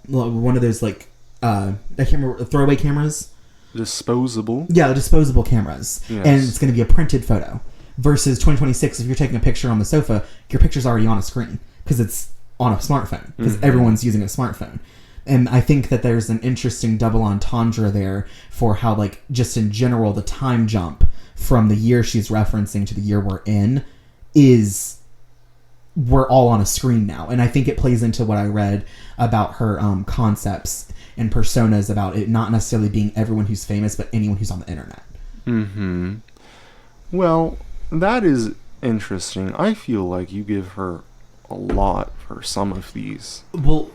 one of those, like, I can't remember, throwaway cameras, disposable the disposable cameras. Yes. And it's going to be a printed photo, versus 2026 if you're taking a picture on the sofa, your picture's already on a screen because it's on a smartphone, because everyone's using a smartphone. And I think that there's an interesting double entendre there for how, like, just in general, the time jump from the year she's referencing to the year we're in is we're all on a screen now. And I think it plays into what I read about her concepts and personas, about it not necessarily being everyone who's famous, but anyone who's on the internet. Well, that is interesting. I feel like you give her a lot for some of these. Well,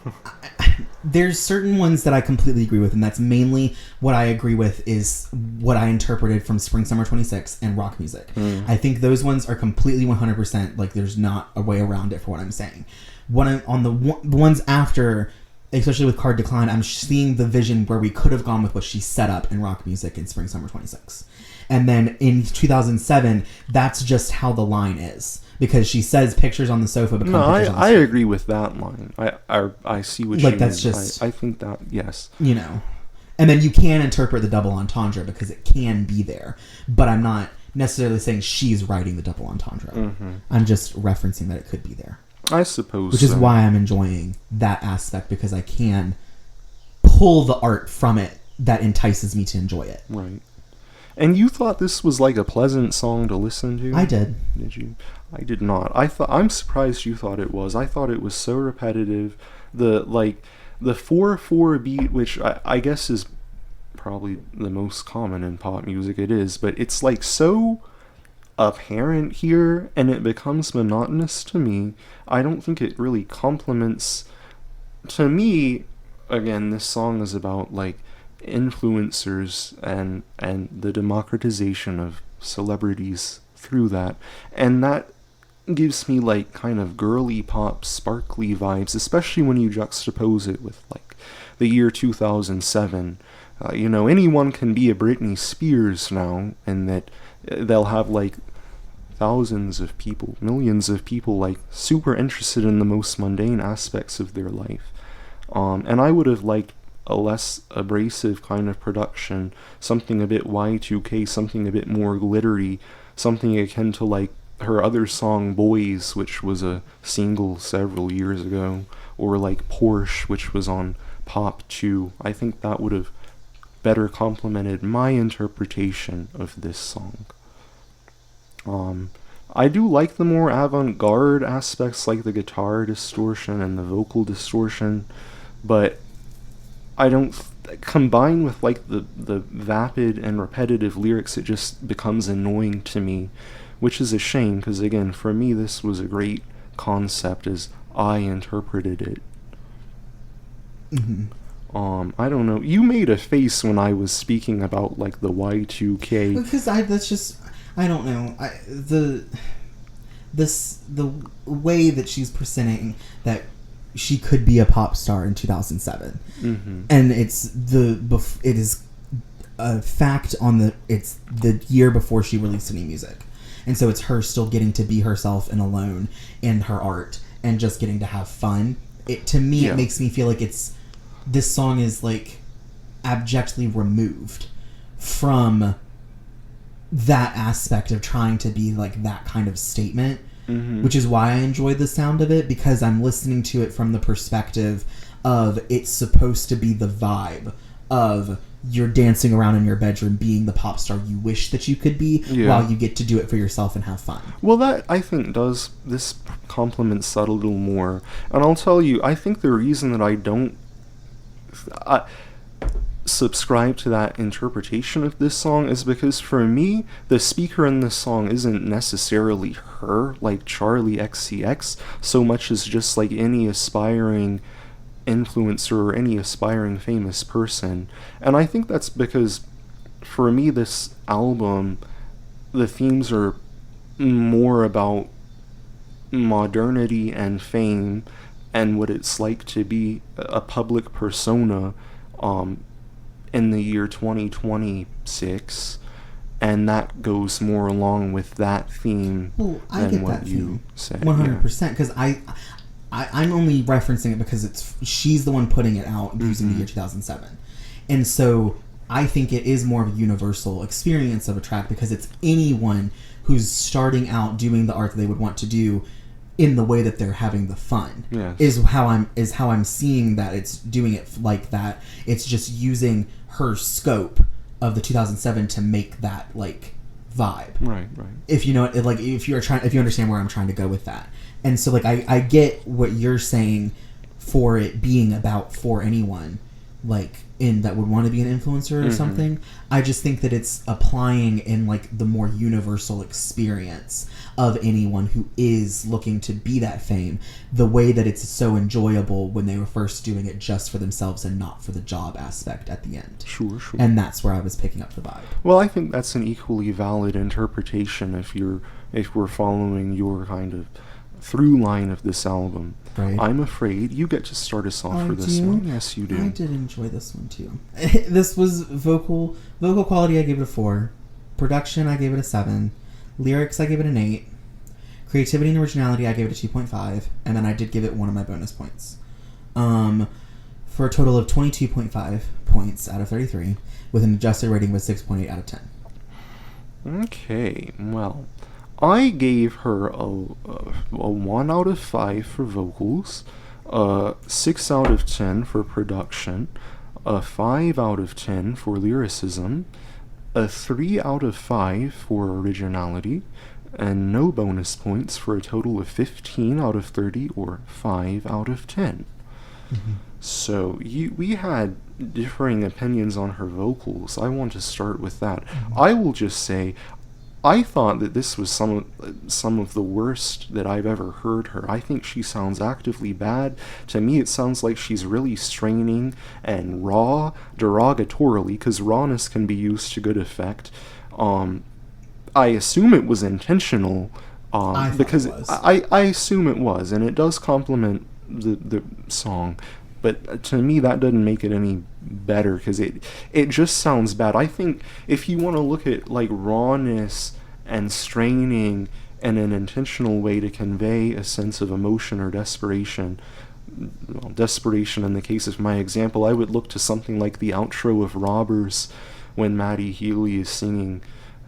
there's certain ones that I completely agree with, and that's mainly what I agree with is what I interpreted from Spring Summer 26 and rock music. I think those ones are completely 100%, like, there's not a way around it for what I'm saying. On the ones after, especially with Card Decline, I'm seeing the vision where we could have gone with what she set up in rock music in Spring Summer 26. And then in 2007, that's just how the line is. Because she says pictures on the sofa become pictures on the I screen. agree with that line. I see what you mean. That's just... I think that, yes. You know. And then you can interpret the double entendre because it can be there. But I'm not necessarily saying she's writing the double entendre. I'm just referencing that it could be there. I suppose which is why I'm enjoying that aspect, because I can pull the art from it that entices me to enjoy it. Right. And you thought this was like a pleasant song to listen to? I did. Did you? I did not. I'm surprised you thought it was. I thought it was so repetitive. The 4/4 beat, which I guess is probably the most common in pop music, it is, but it's like so apparent here, and it becomes monotonous to me. I don't think it really complements. To me, again, this song is about like influencers and the democratization of celebrities through that, and that gives me like kind of girly pop sparkly vibes, especially when you juxtapose it with like the year 2007. Anyone can be a Britney Spears now, and that they'll have like thousands of people, millions of people like super interested in the most mundane aspects of their life. And I would have liked a less abrasive kind of production, something a bit Y2K, something a bit more glittery, something akin to like her other song Boys, which was a single several years ago, or like Porsche, which was on Pop 2. I think that would have better complemented my interpretation of this song. I do like the more avant-garde aspects, like the guitar distortion and the vocal distortion, but I don't combine with like the vapid and repetitive lyrics. It just becomes annoying to me, which is a shame, because again, for me this was a great concept as I interpreted it. I don't know, you made a face when I was speaking about like the Y2K, because I don't know, the way that she's presenting that she could be a pop star in 2007, and it is a fact it's the year before she released any music, and so it's her still getting to be herself and alone in her art and just getting to have fun. It makes me feel like this song is like abjectly removed from that aspect of trying to be like that kind of statement. Which is why I enjoy the sound of it, because I'm listening to it from the perspective of it's supposed to be the vibe of you're dancing around in your bedroom being the pop star you wish that you could be, while you get to do it for yourself and have fun. Well, that I think this complements that a little more. And I'll tell you, I think the reason that I don't subscribe to that interpretation of this song is because for me the speaker in this song isn't necessarily her, like Charli XCX, so much as just like any aspiring influencer or any aspiring famous person. And I think that's because for me this album, the themes are more about modernity and fame and what it's like to be a public persona in the year 2026, and that goes more along with that theme than what you said. 100%, because I'm only referencing it because she's the one putting it out using the year 2007, and so I think it is more of a universal experience of a track, because it's anyone who's starting out doing the art that they would want to do in the way that they're having the fun. Yes. is how I'm seeing that it's doing it like that. It's just using her scope of the 2007 to make that like vibe. Right. If you know it, like if you understand where I'm trying to go with that. And so like I get what you're saying for it being about for anyone like that would want to be an influencer or something. I just think that it's applying in like the more universal experience of anyone who is looking to be that fame, the way that it's so enjoyable when they were first doing it just for themselves and not for the job aspect at the end. Sure. And that's where I was picking up the vibe. Well, I think that's an equally valid interpretation if we're following your kind of through line of this album. Right. I'm afraid you get to start us off for this one. Yes, you do. I did enjoy this one too. This was vocal quality. I gave it a 4. Production, I gave it a 7. Lyrics, I gave it an 8. Creativity and originality, I gave it a 2.5, and then I did give it one of my bonus points. For a total of 22.5 points out of 33, with an adjusted rating of 6.8 out of 10. Okay, well, I gave her a 1 out of 5 for vocals, a 6 out of 10 for production, a 5 out of 10 for lyricism, a 3 out of 5 for originality, and no bonus points for a total of 15 out of 30 or 5 out of 10. Mm-hmm. So we had differing opinions on her vocals. I want to start with that. Mm-hmm. I will just say, I thought that this was some of the worst that I've ever heard her. I think she sounds actively bad. To me, it sounds like she's really straining and raw, derogatorily, because rawness can be used to good effect. I assume it was intentional, because I assume it was, and it does complement the song. But to me, that doesn't make it any better, because it just sounds bad. I think if you want to look at like rawness and straining in an intentional way to convey a sense of emotion or desperation, well, desperation in the case of my example, I would look to something like the outro of Robbers when Maddie Healy is singing,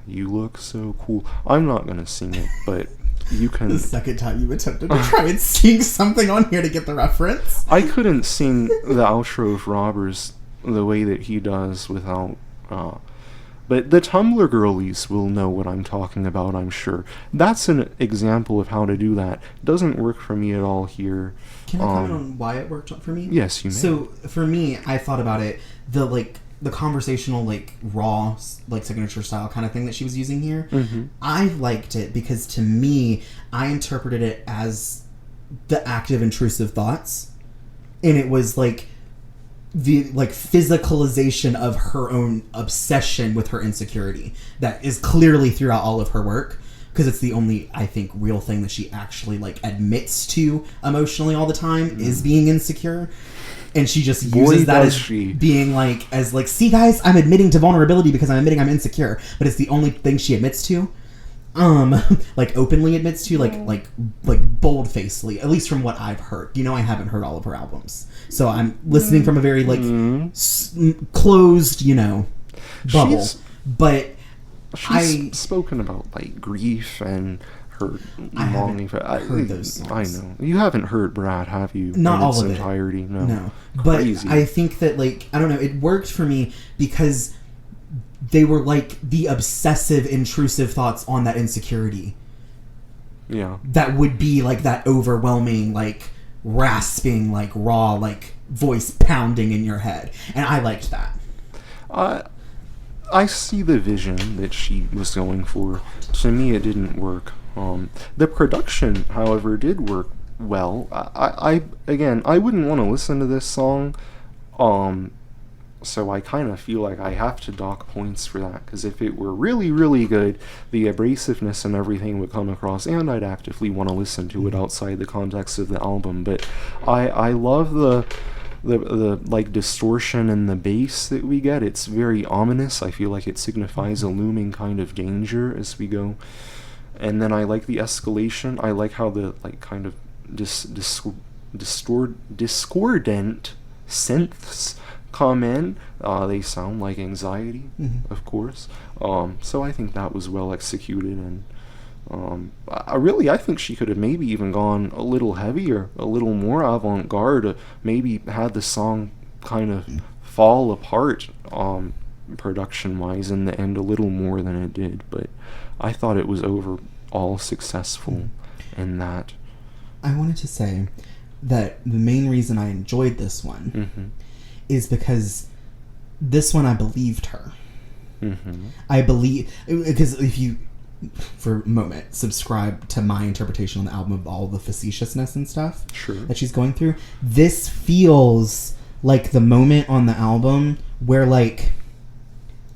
"You look so cool." I'm not going to sing it, but you can. The second time you attempted to try and sing something on here to get the reference. I couldn't sing the outro of Robbers the way that he does without... but the Tumblr girlies will know what I'm talking about, I'm sure. That's an example of how to do that. Doesn't work for me at all here. Can I comment on why it worked for me? Yes, you may. So, for me, I thought about it, the conversational, like, raw, like, signature style kind of thing that she was using here. Mm-hmm. I liked it because, to me, I interpreted it as the active, intrusive thoughts. And it was, like, the, like, physicalization of her own obsession with her insecurity that is clearly throughout all of her work. Because it's the only, I think, real thing that she actually, like, admits to emotionally all the time is being insecure. And she just uses that as being like, see guys, I'm admitting to vulnerability because I'm admitting I'm insecure. But it's the only thing she admits to. Like openly admits to, like bold-facedly, at least from what I've heard. You know, I haven't heard all of her albums. So I'm listening from a very, like, closed, you know, bubble. She's spoken about, like, grief and her longing for... I heard those songs. I know. You haven't heard Brad, have you? Not all of entirety. it. No. Crazy. But I think that, like, I don't know, it worked for me because they were, like, the obsessive, intrusive thoughts on that insecurity. Yeah. That would be, like, that overwhelming, like, rasping, like, raw, like, voice pounding in your head. And I liked that. I see the vision that she was going for. To me, it didn't work. The production, however, did work well. I wouldn't want to listen to this song, so I kind of feel like I have to dock points for that, because if it were really, really good, the abrasiveness and everything would come across, and I'd actively want to listen to it outside the context of the album. But I love the like distortion and the bass that we get. It's very ominous. I feel like it signifies a looming kind of danger as we go. And then I like the escalation. I like how the, like, kind of discordant synths come in. They sound like anxiety, of course. So I think that was well executed, and I think she could have maybe even gone a little heavier, a little more avant-garde, maybe had the song kind of fall apart production-wise in the end a little more than it did, but I thought it was overall successful in that. I wanted to say that the main reason I enjoyed this one is because this one I believed her. I believe, because if you, for a moment, subscribe to my interpretation on the album of all the facetiousness and stuff that she's going through, this feels like the moment on the album where, like,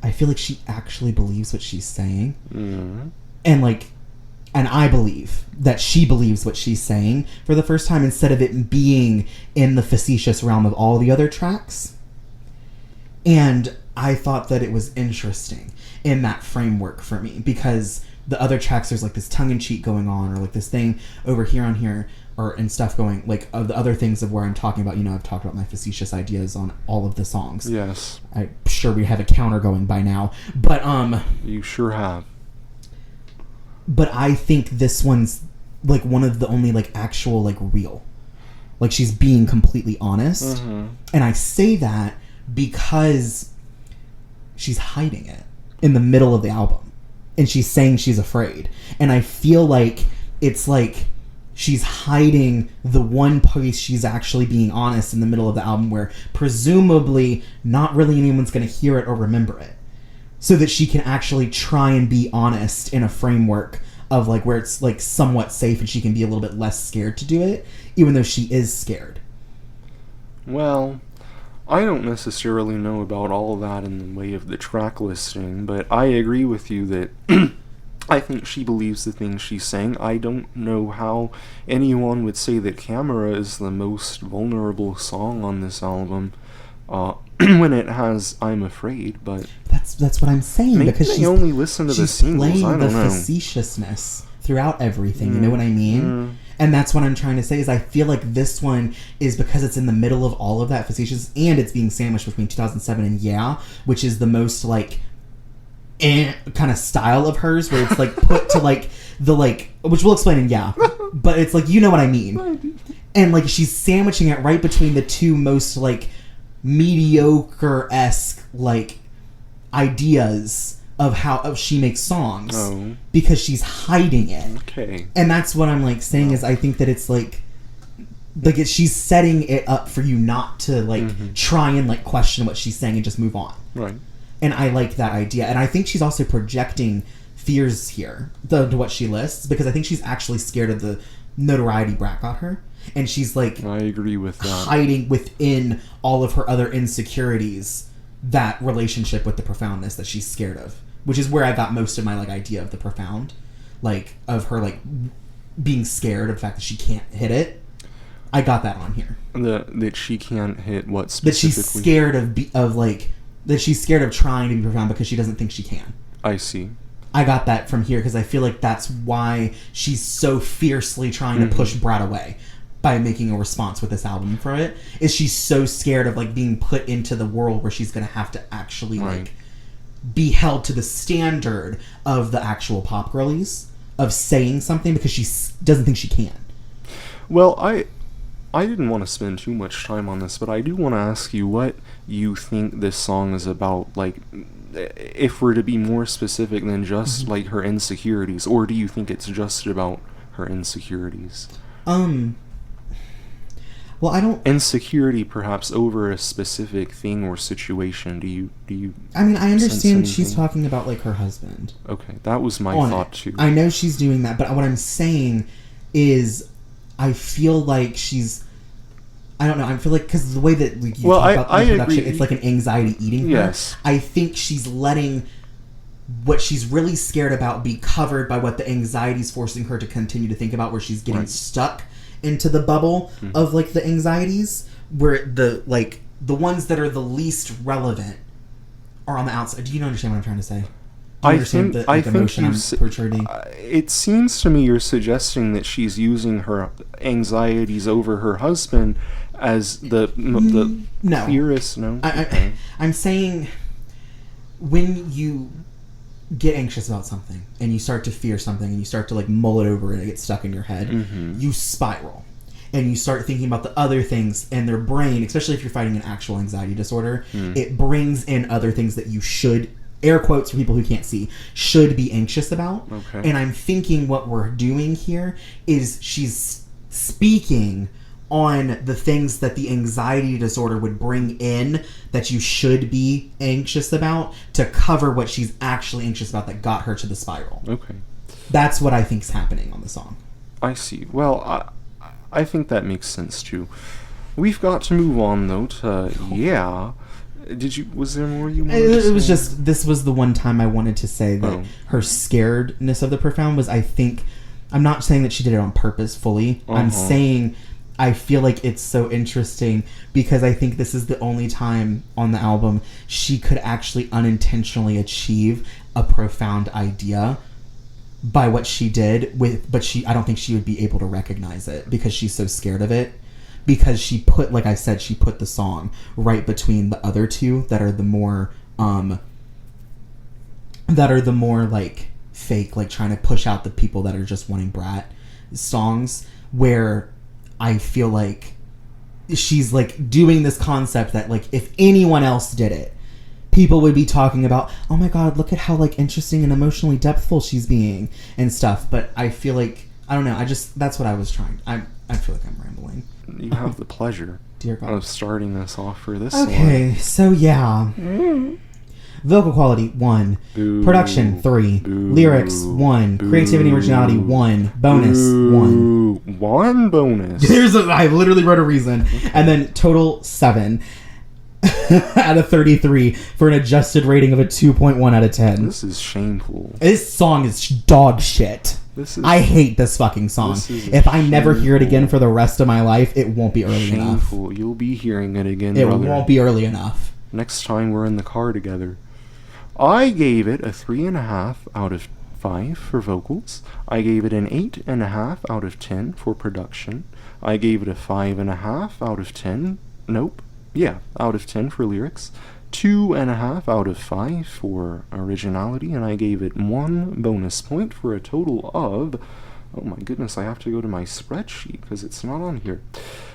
I feel like she actually believes what she's saying. And I believe that she believes what she's saying for the first time, instead of it being in the facetious realm of all the other tracks. And I thought that it was interesting in that framework for me, because the other tracks, there's, like, this tongue-in-cheek going on, or, like, this thing over here on here, or and stuff going, like, of the other things of where I'm talking about, you know, I've talked about my facetious ideas on all of the songs. Yes. I'm sure we have a counter going by now, but you sure have. but I think this one's like one of the only like actual like real, like she's being completely honest. And I say that because she's hiding it in the middle of the album, and she's saying she's afraid, and I feel like it's like she's hiding the one place she's actually being honest in the middle of the album, where presumably not really anyone's going to hear it or remember it, so that she can actually try and be honest in a framework of like where it's like somewhat safe, and she can be a little bit less scared to do it, even though she is scared. Well, I don't necessarily know about all that in the way of the track listing, but I agree with you that I think she believes the things she's saying. I don't know how anyone would say that Camera is the most vulnerable song on this album when it has I'm Afraid, but that's what I'm saying, maybe because they she's only listen to the singles. playing I don't the know. facetiousness throughout everything. You know what I mean? And that's what I'm trying to say, is I feel like this one is, because it's in the middle of all of that facetious, and it's being sandwiched between 2007 and Yeah, which is the most like kind of style of hers, where it's like put to like the like, which we'll explain in Yeah, but it's like, you know what I mean. And like she's sandwiching it right between the two most like mediocre-esque like ideas of how she makes songs, because she's hiding it. Okay. And that's what I'm like saying, is I think that it's like she's setting it up for you not to like try and like question what she's saying and just move on. Right. And I like that idea. And I think she's also projecting fears here to what she lists, because I think she's actually scared of the notoriety Brat got her. And she's like, I agree with that, hiding within all of her other insecurities that relationship with the profoundness that she's scared of, which is where I got most of my like idea of the profound, like of her like being scared of the fact that she can't hit it. I got that on here. That she can't hit what specifically? That she's scared that she's scared of trying to be profound because she doesn't think she can. I see. I got that from here, because I feel like that's why she's so fiercely trying to push Brad away by making a response with this album for it. Is she's so scared of like being put into the world where she's going to have to actually like be held to the standard of the actual pop girlies of saying something, because she doesn't think she can. Well, I didn't want to spend too much time on this, but I do want to ask you what you think this song is about, like, if we're to be more specific than just like her insecurities, or do you think it's just about her insecurities? Well, I don't... Insecurity, perhaps, over a specific thing or situation. Do you I mean, I understand she's talking about, like, her husband. Okay, that was my thought, too. I know she's doing that, but what I'm saying is I feel like she's... I don't know, I feel like... Because the way that you talk about the production, it's like an anxiety eating her. Yes. I think she's letting what she's really scared about be covered by what the anxiety is forcing her to continue to think about, where she's getting stuck into the bubble of like the anxieties, where the ones that are the least relevant are on the outside. Do you understand what I'm trying to say? Do you understand the emotion I'm portraying? It seems to me you're suggesting that she's using her anxieties over her husband as the clearest. No, I'm saying when you get anxious about something and you start to fear something and you start to like mull it over and it gets stuck in your head, you spiral and you start thinking about the other things, and their brain, especially if you're fighting an actual anxiety disorder, it brings in other things that you should, air quotes for people who can't see, should be anxious about. And I'm thinking what we're doing here is she's speaking on the things that the anxiety disorder would bring in that you should be anxious about, to cover what she's actually anxious about that got her to the spiral. Okay. That's what I think's happening on the song. I see. Well, I think that makes sense too. We've got to move on though to Yeah. Was there more you wanted to say? It was just, this was the one time I wanted to say that her scaredness of the profound was, I think, I'm not saying that she did it on purpose fully. I'm saying I feel like it's so interesting because I think this is the only time on the album she could actually unintentionally achieve a profound idea by what she did but I don't think she would be able to recognize it because she's so scared of it. Because she put, like I said, she put the song right between the other two that are the more like fake, like trying to push out the people that are just wanting brat songs, where I feel like she's like doing this concept that like if anyone else did it, people would be talking about, oh my god, look at how like interesting and emotionally depthful she's being and stuff. But I feel like, I don't know, that's what I was trying. I feel like I'm rambling. You have the pleasure Dear God. of starting us off for this Okay, so yeah. Vocal quality, 1. Boo. Production, 3. Boo. Lyrics, 1. Boo. Creativity and originality, 1. Bonus, 1. 1 bonus. I literally wrote a reason. And then total, 7 out of 33 for an adjusted rating of a 2.1 out of 10. This is shameful. This song is dog shit. I hate this fucking song. If I never hear it again for the rest of my life, it won't be early enough. Shameful. You'll be hearing it again, It brother. won't be early enough. Next time we're in the car together. I gave it a 3.5 out of 5 for vocals. I gave it an 8.5 out of 10 for production. I gave it a 5.5 out of 10. Nope. Yeah, out of 10 for lyrics. 2.5 out of 5 for originality, and I gave it 1 bonus point for a total of, oh my goodness, I have to go to my spreadsheet because it's not on here.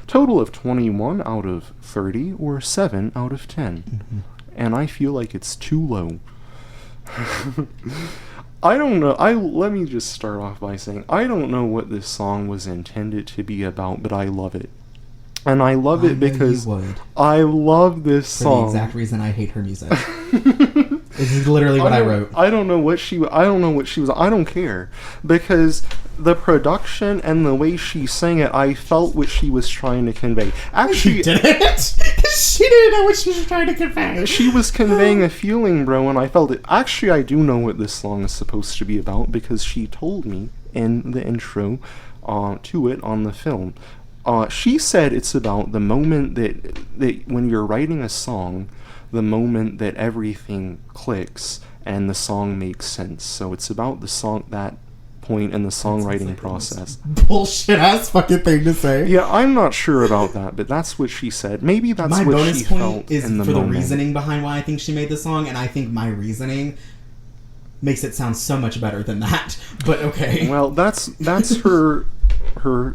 Total of 21 out of 30, or 7 out of 10. Mm-hmm. And I feel like it's too low. I don't know. Let me just start off by saying I don't know what this song was intended to be about, but I love it. And I love it because I love this song. For the exact reason I hate her music. This is literally what I wrote. I don't know what she was. I don't care, because the production and the way she sang it, I felt what she was trying to convey. Actually, she didn't. She didn't know what she was trying to convey. She was conveying a feeling, bro, and I felt it. Actually, I do know what this song is supposed to be about because she told me in the intro to it on the film. She said it's about the moment that when you're writing a song, the moment that everything clicks and the song makes sense. So it's about the song, that point in the songwriting process. Bullshit ass fucking thing to say. Yeah, I'm not sure about that, but that's what she said. Maybe that's my what bonus she point felt is in the for moment. the reasoning behind why I think she made the song, and I think my reasoning makes it sound so much better than that. But okay. Well, that's her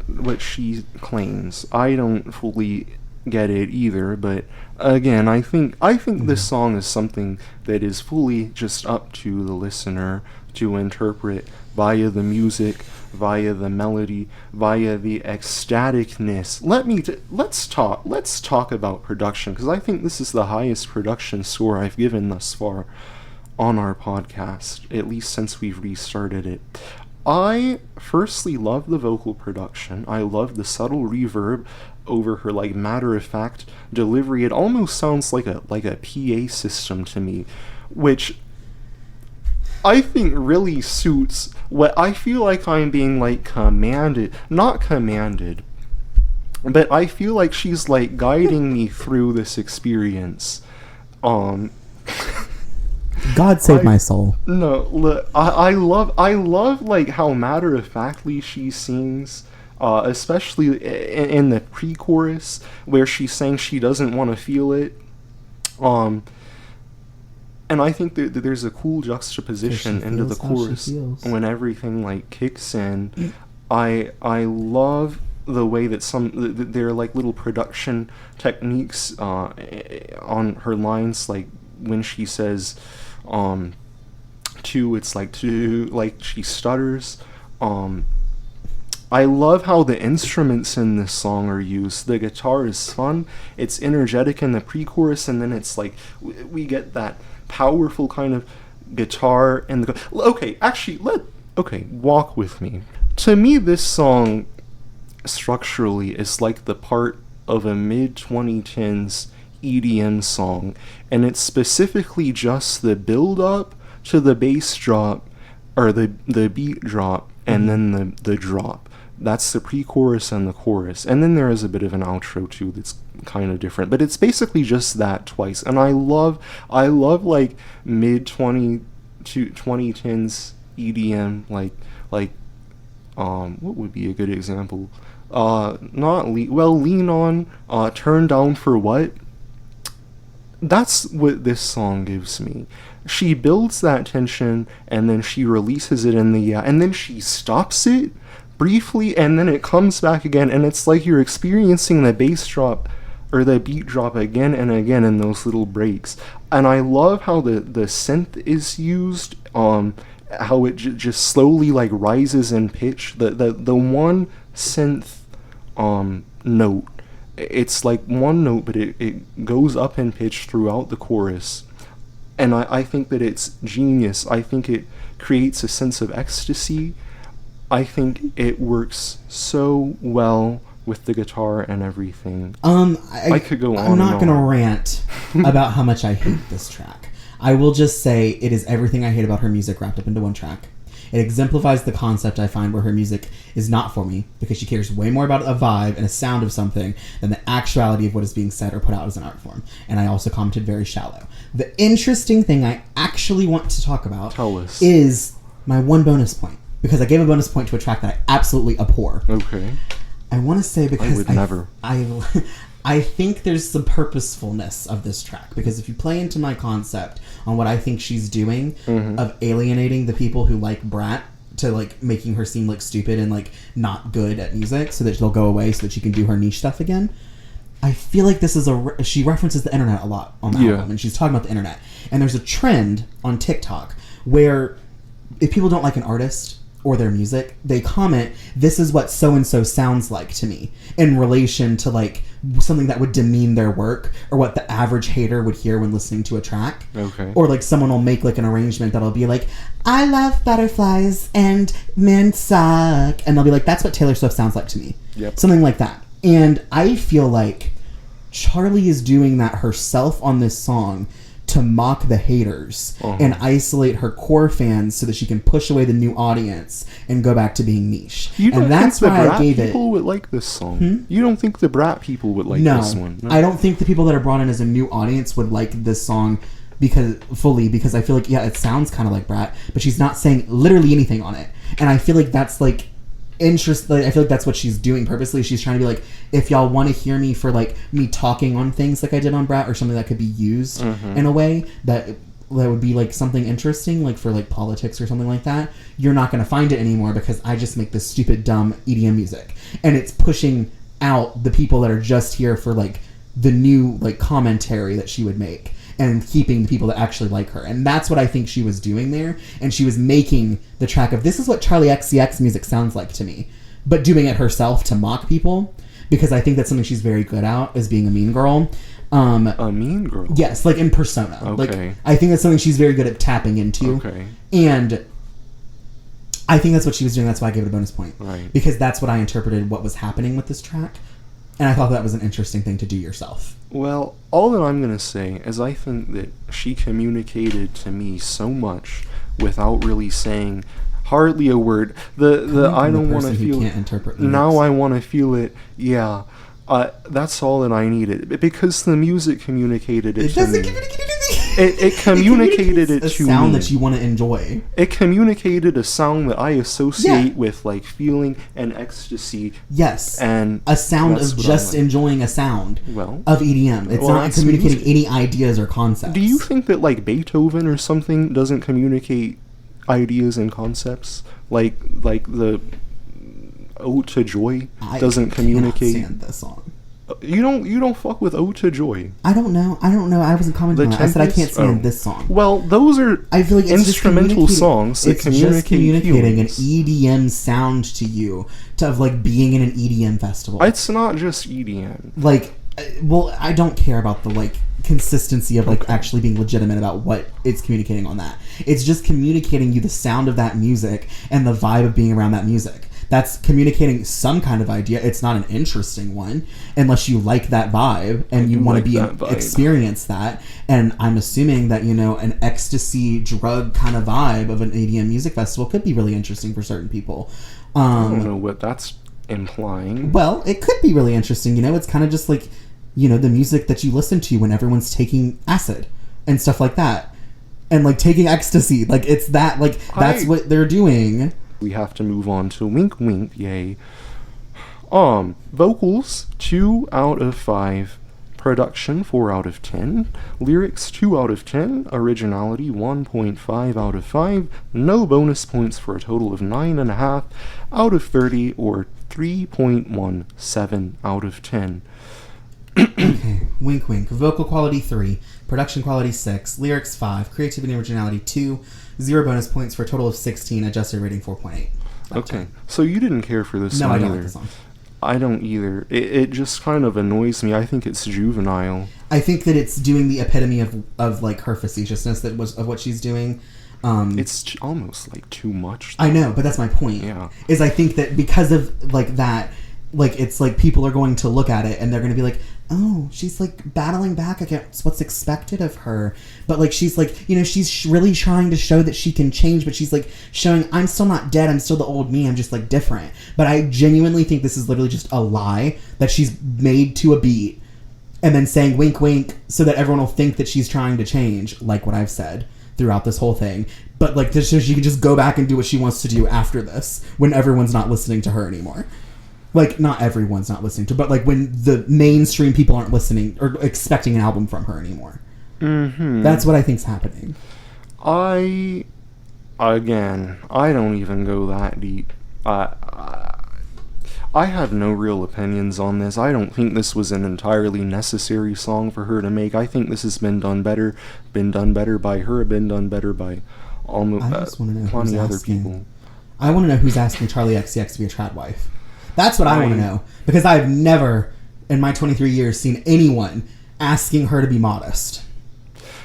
what she claims. I don't fully get it either, but again, I think this song is something that is fully just up to the listener to interpret via the music, via the melody, via the ecstaticness. Let's talk about production, because I think this is the highest production score I've given thus far on our podcast, at least since we've restarted it. I firstly love the vocal production. I love the subtle reverb over her like matter-of-fact delivery. It almost sounds like a PA system to me, which I think really suits what I feel like I'm being like not commanded, but I feel like she's like guiding me through this experience. God save my soul. No, look, I love like how matter-of-factly she sings, especially in the pre-chorus where she's saying she doesn't want to feel it. And I think that there's a cool juxtaposition into the chorus when everything like kicks in. I love the way that there are like little production techniques on her lines, like when she says it's like she stutters. I love how the instruments in this song are used. The guitar is fun, it's energetic in the pre-chorus, and then it's like we get that powerful kind of guitar in the walk with me. To me, this song structurally is like the part of a mid-2010s EDM song, and it's specifically just the build up to the bass drop, or the beat drop, and then the drop. That's the pre-chorus and the chorus, and then there is a bit of an outro too that's kind of different, but it's basically just that twice. And I love like mid 2010s EDM, like what would be a good example? Lean On, Turn Down for What. That's what this song gives me. she builds that tension, and then she releases it in the yeah, and then she stops it briefly, and then it comes back again, and it's like you're experiencing the bass drop or the beat drop again and again in those little breaks. And I love how the synth is used, how it just slowly like rises in pitch. The one synth note, it's like one note, but it goes up in pitch throughout the chorus. And I think that it's genius. I think it creates a sense of ecstasy. I think it works so well with the guitar and everything. I could go on. I'm not and gonna on. rant about how much I hate this track. I will just say it is everything I hate about her music wrapped up into one track. It exemplifies the concept I find where her music is not for me, because she cares way more about a vibe and a sound of something than the actuality of what is being said or put out as an art form. And I also commented very shallow. The interesting thing I actually want to talk about is my one bonus point, because I gave a bonus point to a track that I absolutely abhor. Okay. I want to say because I would never. I think there's some purposefulness of this track, because if you play into my concept on what I think she's doing of alienating the people who like Brat to like making her seem like stupid and like not good at music so that she'll go away so that she can do her niche stuff again. I feel like this is she references the internet a lot on the album, and she's talking about the internet. And there's a trend on TikTok where if people don't like an artist or their music, they comment, "This is what so-and-so sounds like to me," in relation to like something that would demean their work or what the average hater would hear when listening to a track. Okay. Or like someone will make like an arrangement that'll be like, "I love butterflies and men suck," and they'll be like, "That's what Taylor Swift sounds like to me." Yep. Something like that. And I feel like Charli is doing that herself on this song to mock the haters and isolate her core fans so that she can push away the new audience and go back to being niche. You don't and that's think the why Brat I gave people would like this song? You don't think the Brat people would like this one? No, I don't think the people that are brought in as a new audience would like this song because I feel like, yeah, it sounds kind of like Brat, but she's not saying literally anything on it. And I feel like that's like I feel like that's what she's doing purposely. She's trying to be like, if y'all want to hear me for like me talking on things like I did on Brat, or something that could be used in a way that would be like something interesting, like for like politics or something like that, you're not going to find it anymore because I just make this stupid dumb EDM music, and it's pushing out the people that are just here for like the new like commentary that she would make, and keeping the people that actually like her. And that's what I think she was doing there. And she was making the track of, this is what Charli XCX music sounds like to me, but doing it herself to mock people, because I think that's something she's very good at, is being a mean girl. A mean girl? Yes, like in persona. Okay. Like, I think that's something she's very good at tapping into. Okay. And I think that's what she was doing. That's why I gave it a bonus point. Right. Because that's what I interpreted what was happening with this track. And I thought that was an interesting thing to do yourself. Well, all that I'm going to say is I think that she communicated to me so much without really saying hardly a word. I don't want to feel can't interpret now I want to feel it. Yeah. That's all that I needed, because the music communicated it to me. It communicated it to me. A sound that you want to enjoy. It communicated a sound that I associate with like feeling and ecstasy. Yes. And a sound of just enjoying a sound of EDM. It's not communicating any ideas or concepts. Do you think that like Beethoven or something doesn't communicate ideas and concepts? Like the Ode to Joy doesn't communicate. I can't stand this song. You don't fuck with Ode to Joy. I don't know. I wasn't commenting on it. I said I can't stand this song. Well, those are I feel like it's instrumental songs that communicating feelings. an EDM sound to you, of like being in an EDM festival. It's not just EDM. Like, well, I don't care about the like consistency of like actually being legitimate about what it's communicating on that. It's just communicating you the sound of that music and the vibe of being around that music. That's communicating some kind of idea. It's not an interesting one unless you like that vibe and you want to experience that. And I'm assuming that, you know, an ecstasy drug kind of vibe of an EDM music festival could be really interesting for certain people. I don't know what that's implying. Well, it could be really interesting. You know, it's kind of just like, you know, the music that you listen to when everyone's taking acid and stuff like that. And like taking ecstasy. Like it's that, like that's what they're doing. We have to move on to Wink Wink, yay. Vocals, 2 out of 5. Production 4 out of 10, lyrics 2 out of 10, originality 1.5 out of 5, no bonus points for a total of 9.5 out of 30 or 3.17 out of 10. Okay, wink wink. Vocal quality 3, production quality 6, lyrics 5, creativity and originality 2, 0 bonus points for a total of 16, adjusted rating 4.8. Okay, so you didn't care for this song No, I don't either. like the song. I don't either. It just kind of annoys me. I think it's juvenile. I think that it's doing the epitome of like her facetiousness of what she's doing. It's almost like too much. I know, but that's my point. Yeah. Is I think that because of like that, like it's like people are going to look at it and they're going to be like, oh, she's like battling back against what's expected of her. But like she's like, you know, she's really trying to show that she can change, but she's like showing, I'm still not dead, I'm still the old me, I'm just like different. But I genuinely think this is literally just a lie that she's made to a beat and then saying wink wink so that everyone will think that she's trying to change, like what I've said throughout this whole thing. But like this, so she can just go back and do what she wants to do after this when everyone's not listening to her anymore. Like, not everyone's not listening to, but like when the mainstream people aren't listening or expecting an album from her anymore. Mm-hmm. That's what I think's happening. I don't even go that deep. I have no real opinions on this. I don't think this was an entirely necessary song for her to make. I think this has been done better by her, been done better by almost plenty other people. I want to know who's asking Charli XCX to be a trad wife. That's what I want to know. Because I've never, in my 23 years, seen anyone asking her to be modest.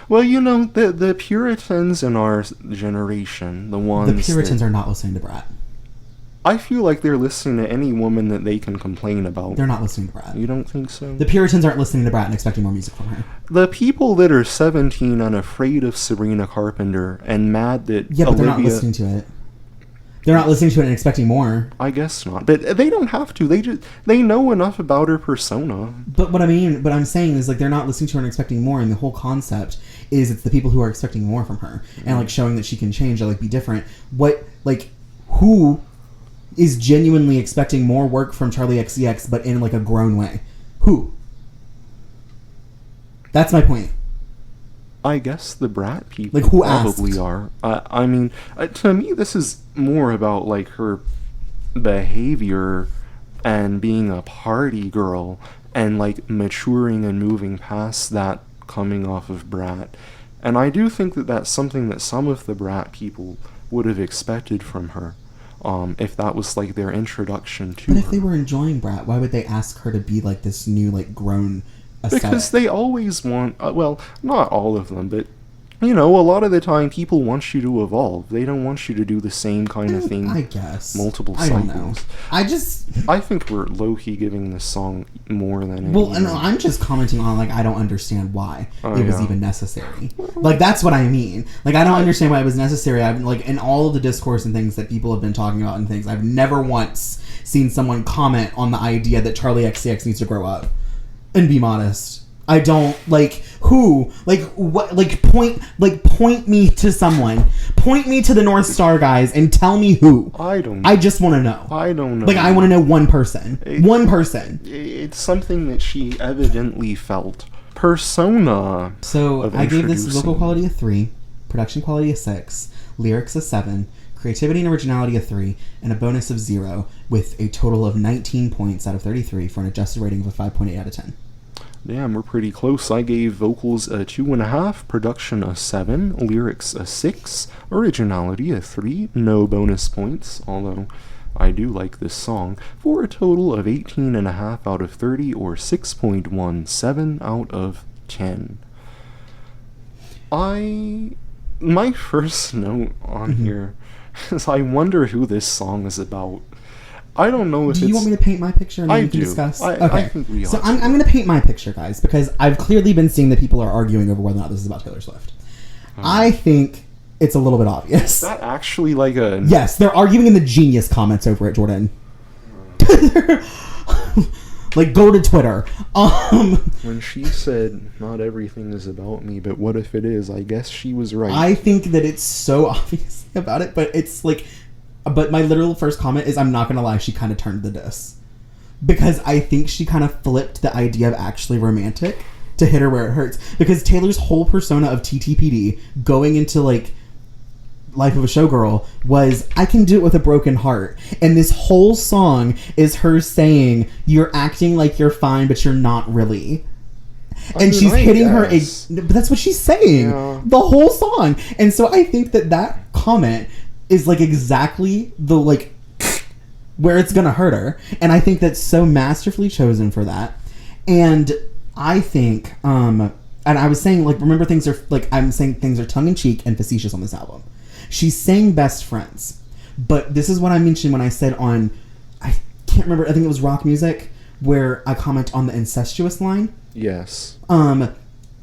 Well, you know, the Puritans in our generation, the ones... The Puritans are not listening to Brat. I feel like they're listening to any woman that they can complain about. They're not listening to Brat. You don't think so? The Puritans aren't listening to Brat and expecting more music from her. The people that are 17 and afraid of Sabrina Carpenter and mad that Yeah, but Olivia... they're not listening to it. They're not listening to it and expecting more. I guess not. But they don't have to. They know enough about her persona. But what I'm saying is like they're not listening to her and expecting more, and the whole concept is it's the people who are expecting more from her and like showing that she can change or like be different. Who is genuinely expecting more work from Charli XCX but in like a grown way? Who? That's my point. I guess the Brat people Like, who probably asked? are. I mean, to me, this is more about like her behavior and being a party girl and like maturing and moving past that coming off of Brat. And I do think that that's something that some of the Brat people would have expected from her, if that was like their introduction to her. But if they were enjoying Brat, why would they ask her to be like this new like grown aesthetic? Because they always want, well, not all of them, but, you know, a lot of the time people want you to evolve. They don't want you to do the same kind of thing. I guess. Multiple I cycles. don't know. I think we're low-key giving this song more than anything. Well, no, I'm just commenting on, like, I don't understand why it was yeah. even necessary. Like, that's what I mean. Like, I don't understand why it was necessary. I've, like, in all of the discourse and things that people have been talking about and things, I've never once seen someone comment on the idea that Charli XCX needs to grow up and be modest. I don't, like, who? Like, what? Like, point me to someone. Point me to the North Star guys and tell me who. I don't know. I just want to know. I don't know. Like, I want to know one person. One person. It's something that she evidently felt. Persona. So, I gave this vocal quality a 3, production quality a 6, lyrics a 7, creativity and originality a 3, and a bonus of 0, with a total of 19 points out of 33 for an adjusted rating of a 5.8 out of 10. Damn, we're pretty close. I gave vocals a 2.5, production a 7, lyrics a 6, originality a 3, no bonus points, although I do like this song, for a total of 18.5 out of 30, or 6.17 out of 10. My first note on here is I wonder who this song is about. I don't know if Do you want me to paint my picture and then we can do. discuss? I think we ought So to. I'm going to paint my picture, guys, because I've clearly been seeing that people are arguing over whether or not this is about Taylor Swift. I think it's a little bit obvious. Is that actually like a... Yes, they're arguing in the genius comments over it, Jordan. Like, go to Twitter. When she said, not everything is about me, but what if it is? I guess she was right. I think that it's so obvious about it, but it's like... But my literal first comment is, I'm not going to lie, she kind of turned the diss. because I think she kind of flipped the idea of actually romantic to hit her where it hurts. Because Taylor's whole persona of TTPD going into like Life of a Showgirl was, I can do it with a broken heart. And this whole song is her saying, you're acting like you're fine, but you're not really. And she's hitting her. But that's what she's saying. Yeah. The whole song. And so I think that comment is like exactly the like where it's gonna hurt her. And I think that's so masterfully chosen for that. And I think, and I was saying, like, remember things are, like, I'm saying things are tongue-in-cheek and facetious on this album. She's saying best friends. But this is what I mentioned when I said on, I can't remember, I think it was Rock Music, where I comment on the incestuous line. Yes. I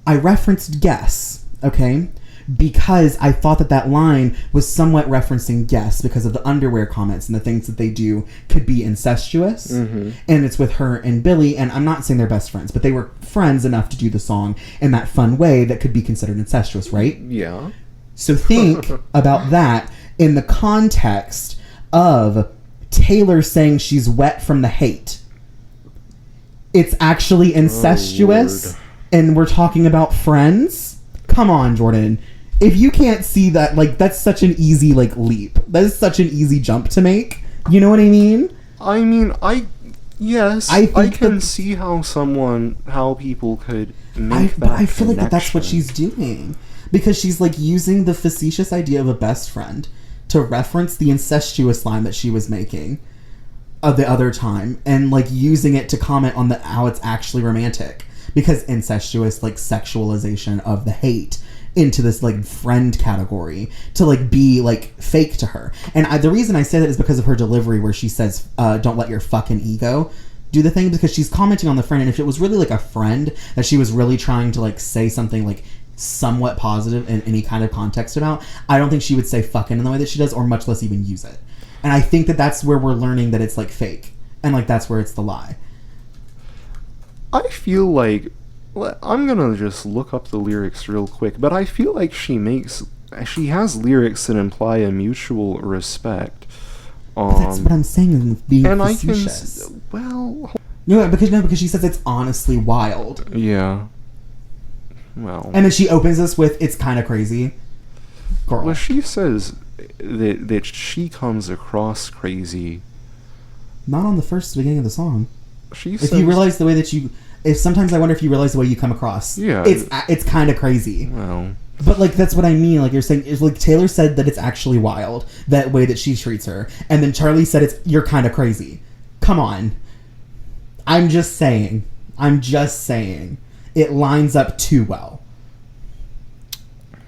referenced Guess, okay? Because I thought that line was somewhat referencing Guess because of the underwear comments and the things that they do could be incestuous. Mm-hmm. And it's with her and Billy, and I'm not saying they're best friends, but they were friends enough to do the song in that fun way that could be considered incestuous, right? Yeah. So think about that in the context of Taylor saying she's wet from the hate. It's actually incestuous, and we're talking about friends? Come on, Jordan. If you can't see that, like, that's such an easy, like, leap. That is such an easy jump to make. You know what I mean? I mean, yes, I can see how people could make that But I feel connection. like that's what she's doing. Because she's, like, using the facetious idea of a best friend to reference the incestuous line that she was making the other time. And, like, using it to comment on how it's actually romantic. Because incestuous, like, sexualization of the hate into this, like, friend category to, like, be, like, fake to her. And the reason I say that is because of her delivery where she says, don't let your fucking ego do the thing, because she's commenting on the friend. And if it was really, like, a friend that she was really trying to, like, say something, like, somewhat positive in any kind of context about, I don't think she would say fucking in the way that she does, or much less even use it. And I think that's where we're learning that it's, like, fake. And, like, that's where it's the lie. I feel like, I'm gonna just look up the lyrics real quick, but I feel like she has lyrics that imply a mutual respect. But that's what I'm saying, being and facetious. Because she says it's honestly wild. Yeah. Well. And then she opens this with, it's kind of crazy. Girl. Well, she says that she comes across crazy. Not on the beginning of the song. She says, if you realize the way that sometimes I wonder if you realize the way you come across. Yeah. It's kind of crazy. Well. But, like, that's what I mean. Like, you're saying, it's like Taylor said that it's actually wild, that way that she treats her. And then Charli said you're kind of crazy. Come on. I'm just saying. It lines up too well.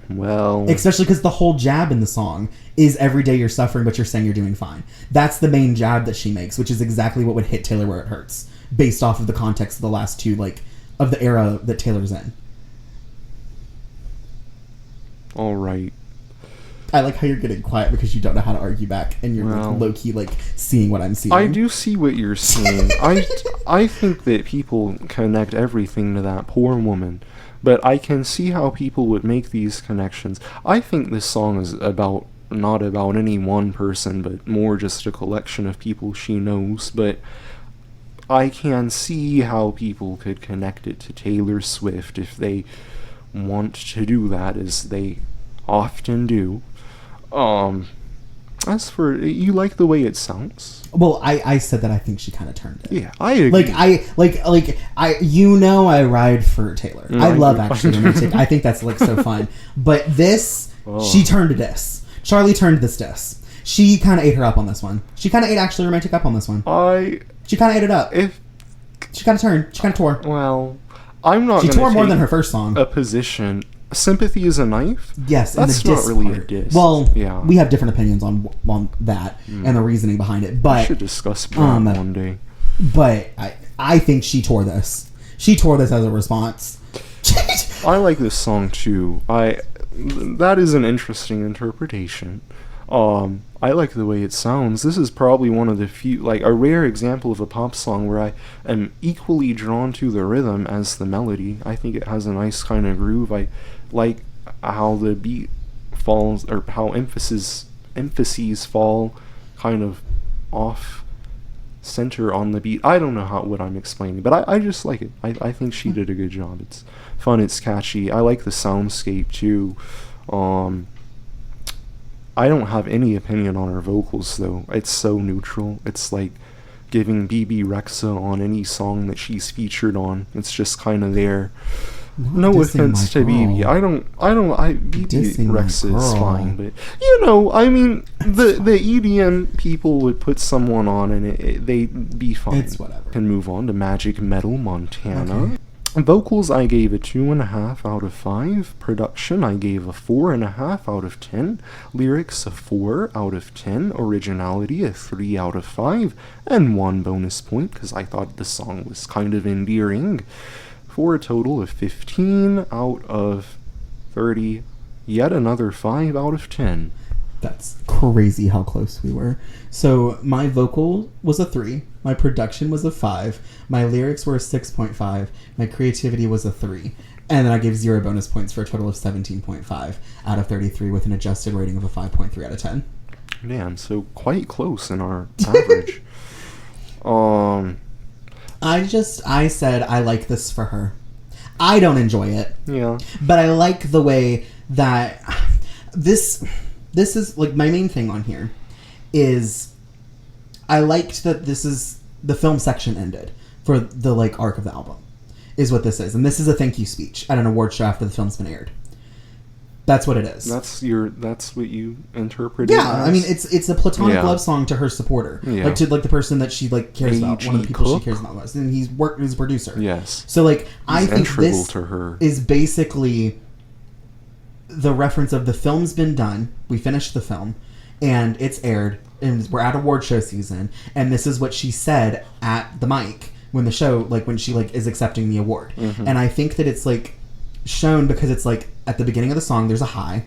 Well. Especially because the whole jab in the song is every day you're suffering, but you're saying you're doing fine. That's the main jab that she makes, which is exactly what would hit Taylor where it hurts. Based off of the context of the last two, like, of the era that Taylor's in. All right. I like how you're getting quiet because you don't know how to argue back, and you're like low-key like seeing what I'm seeing. I do see what you're seeing. I think that people connect everything to that poor woman, but I can see how people would make these connections. I think this song is not about any one person, but more just a collection of people she knows, but I can see how people could connect it to Taylor Swift if they want to do that, as they often do. As for, you like the way it sounds? Well, I said that I think she kind of turned it. Yeah, I agree. I ride for Taylor. I love actually romantic. I think that's like so fun. But this, she turned to this. Charli turned this diss. She kind of ate her up on this one. She kind of ate actually romantic up on this one. She kind of ate it up. She kind of turned. She kind of tore. Well, I'm not. She tore more than her first song. A position. Sympathy is a knife? Yes, that's and the not really part. a diss. Well, yeah. We have different opinions on that and the reasoning behind it. But we should discuss that one day. But I think she tore this. She tore this as a response. I like this song too. That is an interesting interpretation. I like the way it sounds. This is probably one of the few, like, a rare example of a pop song where I am equally drawn to the rhythm as the melody. I think it has a nice kind of groove. I like how the beat falls, or how emphases fall kind of off center on the beat. I don't know what I'm explaining, but I just like it. I think she did a good job. It's fun, it's catchy. I like the soundscape too. I don't have any opinion on her vocals though. It's so neutral. It's like giving BB Rexa on any song that she's featured on. It's just kind of there. No offense to BB. BB Rexa is fine, but I mean, the EDM people would put someone on and they'd be fine. It's whatever. Can move on to Magic Metal Montana. Okay. Vocals, I gave a 2.5 out of 5. Production, I gave a 4.5 out of 10. Lyrics, a 4 out of 10. Originality, a 3 out of 5. And 1 bonus point, because I thought the song was kind of endearing. For a total of 15 out of 30. Yet another 5 out of 10. That's crazy how close we were. So my vocal was a 3. My production was a 5. My lyrics were a 6.5. My creativity was a 3. And then I gave 0 bonus points for a total of 17.5 out of 33 with an adjusted rating of a 5.3 out of 10. Damn, so quite close in our average. I said I like this for her. I don't enjoy it. Yeah. But I like the way that this is like my main thing on here is I liked that this is the film section ended for the like arc of the album is what this is. And this is a thank you speech at an award show after the film's been aired. That's what it is. That's what you interpret. Yeah, I mean it's a platonic love song to her supporter. Yeah. Like to like the person that she like cares about, one of the people Cook? she cares about most. And he's a producer. Yes. So like I think this to her. is basically the reference of the film's been done. We finished the film and it's aired and we're at award show season and this is what she said at the mic when the show like when she like is accepting the award. Mm-hmm. And I think that it's like shown because it's like at the beginning of the song there's a high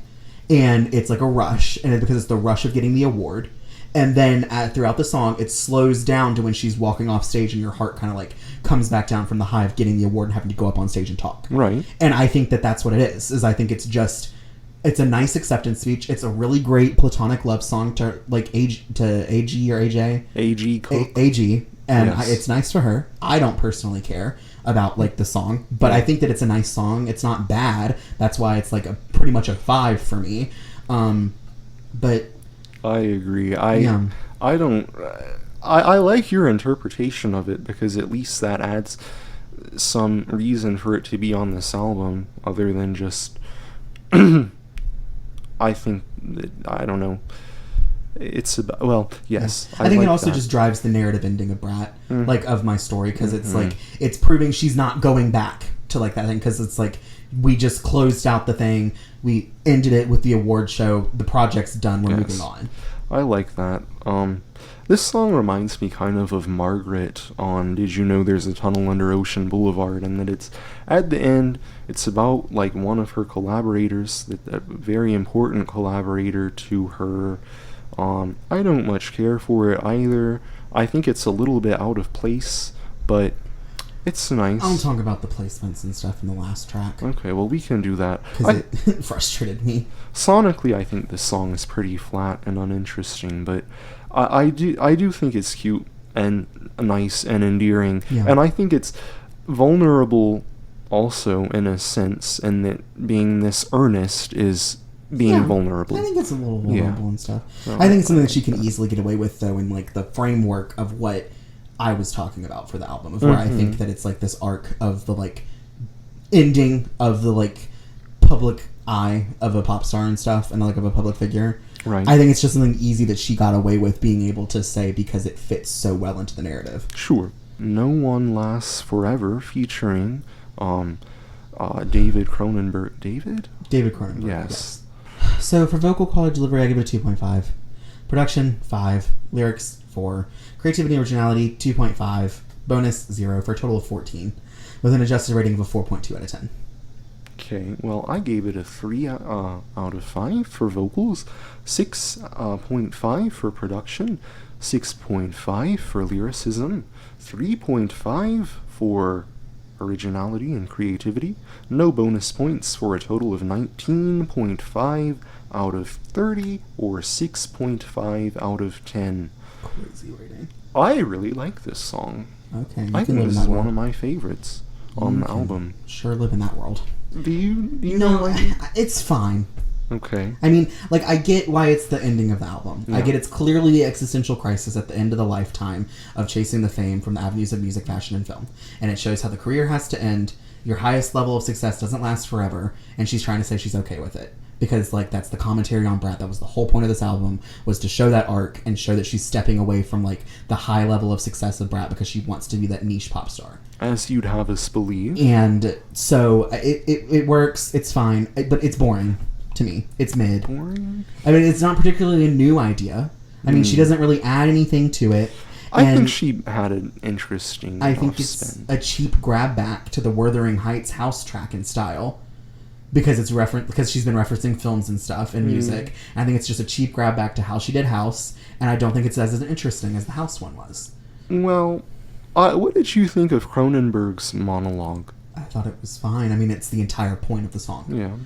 and it's like a rush and because it's the rush of getting the award and then throughout the song it slows down to when she's walking off stage and your heart kind of like comes back down from the high of getting the award and having to go up on stage and talk. Right. And I think that that's what it is I think it's a nice acceptance speech. It's a really great platonic love song to like AG or AJ. AG Cook. AG. And yes. It's nice for her. I don't personally care about like the song, but I think that it's a nice song. It's not bad. That's why it's like pretty much a 5 for me. But I agree. I like your interpretation of it because at least that adds some reason for it to be on this album other than just I think that, I don't know. It's about, well, yes. I think like it also that. just drives the narrative ending of Brat, like of my story, because it's like it's proving she's not going back to like that thing, because it's like we just closed out the thing, we ended it with the award show, the project's done, we're moving on. I like that. This song reminds me kind of Margaret on Did You Know There's a Tunnel Under Ocean Boulevard, and that it's, at the end, it's about, like, one of her collaborators, a very important collaborator to her. I don't much care for it either. I think it's a little bit out of place, but it's nice. I'll talk about the placements and stuff in the last track. Okay, well, we can do that. Because it frustrated me. Sonically, I think this song is pretty flat and uninteresting, but I do think it's cute and nice and endearing, and I think it's vulnerable also in a sense, and that being this earnest is being vulnerable. I think it's a little vulnerable and stuff. I think it's something that she can easily get away with, though, in like the framework of what I was talking about for the album, of where I think that it's like this arc of the like ending of the like public eye of a pop star and stuff, and like of a public figure. Right. I think it's just something easy that she got away with being able to say because it fits so well into the narrative. Sure. No One Lasts Forever featuring David Cronenberg. David Cronenberg. Yes. So for vocal quality delivery, I give it a 2.5. Production, 5. Lyrics, 4. Creativity and originality, 2.5. Bonus, 0 for a total of 14. With an adjusted rating of a 4.2 out of 10. Okay, well, I gave it a 3 out of 5 for vocals, 6.5 for production, 6.5 for lyricism, 3.5 for originality and creativity, no bonus points for a total of 19.5 out of 30, or 6.5 out of 10. Crazy rating. I really like this song. Okay, you I can think live in this that is one world. of my favorites on You the can album. sure live in that world. Do you No, not like it? it's fine. Okay. I mean, like, I get why it's the ending of the album. I Yeah. get it's clearly the existential crisis at the end of the lifetime of chasing the fame from the avenues of music, fashion, and film. And it shows how the career has to end. Your highest level of success doesn't last forever. And she's trying to say she's okay with it. Because, like, that's the commentary on Brat. That was the whole point of this album, was to show that arc and show that she's stepping away from, like, the high level of success of Brat because she wants to be that niche pop star. As you'd have us believe. And so it works. It's fine. But it's boring to me. It's mid. Boring? I mean, it's not particularly a new idea. I mean, she doesn't really add anything to it. I And think she had an interesting I think it's spin. a cheap grab back to the Wuthering Heights house track and style. Because because she's been referencing films and stuff and music. And I think it's just a cheap grab back to how she did House, and I don't think it's as interesting as the House one was. Well, what did you think of Cronenberg's monologue? I thought it was fine. I mean, it's the entire point of the song. Yeah.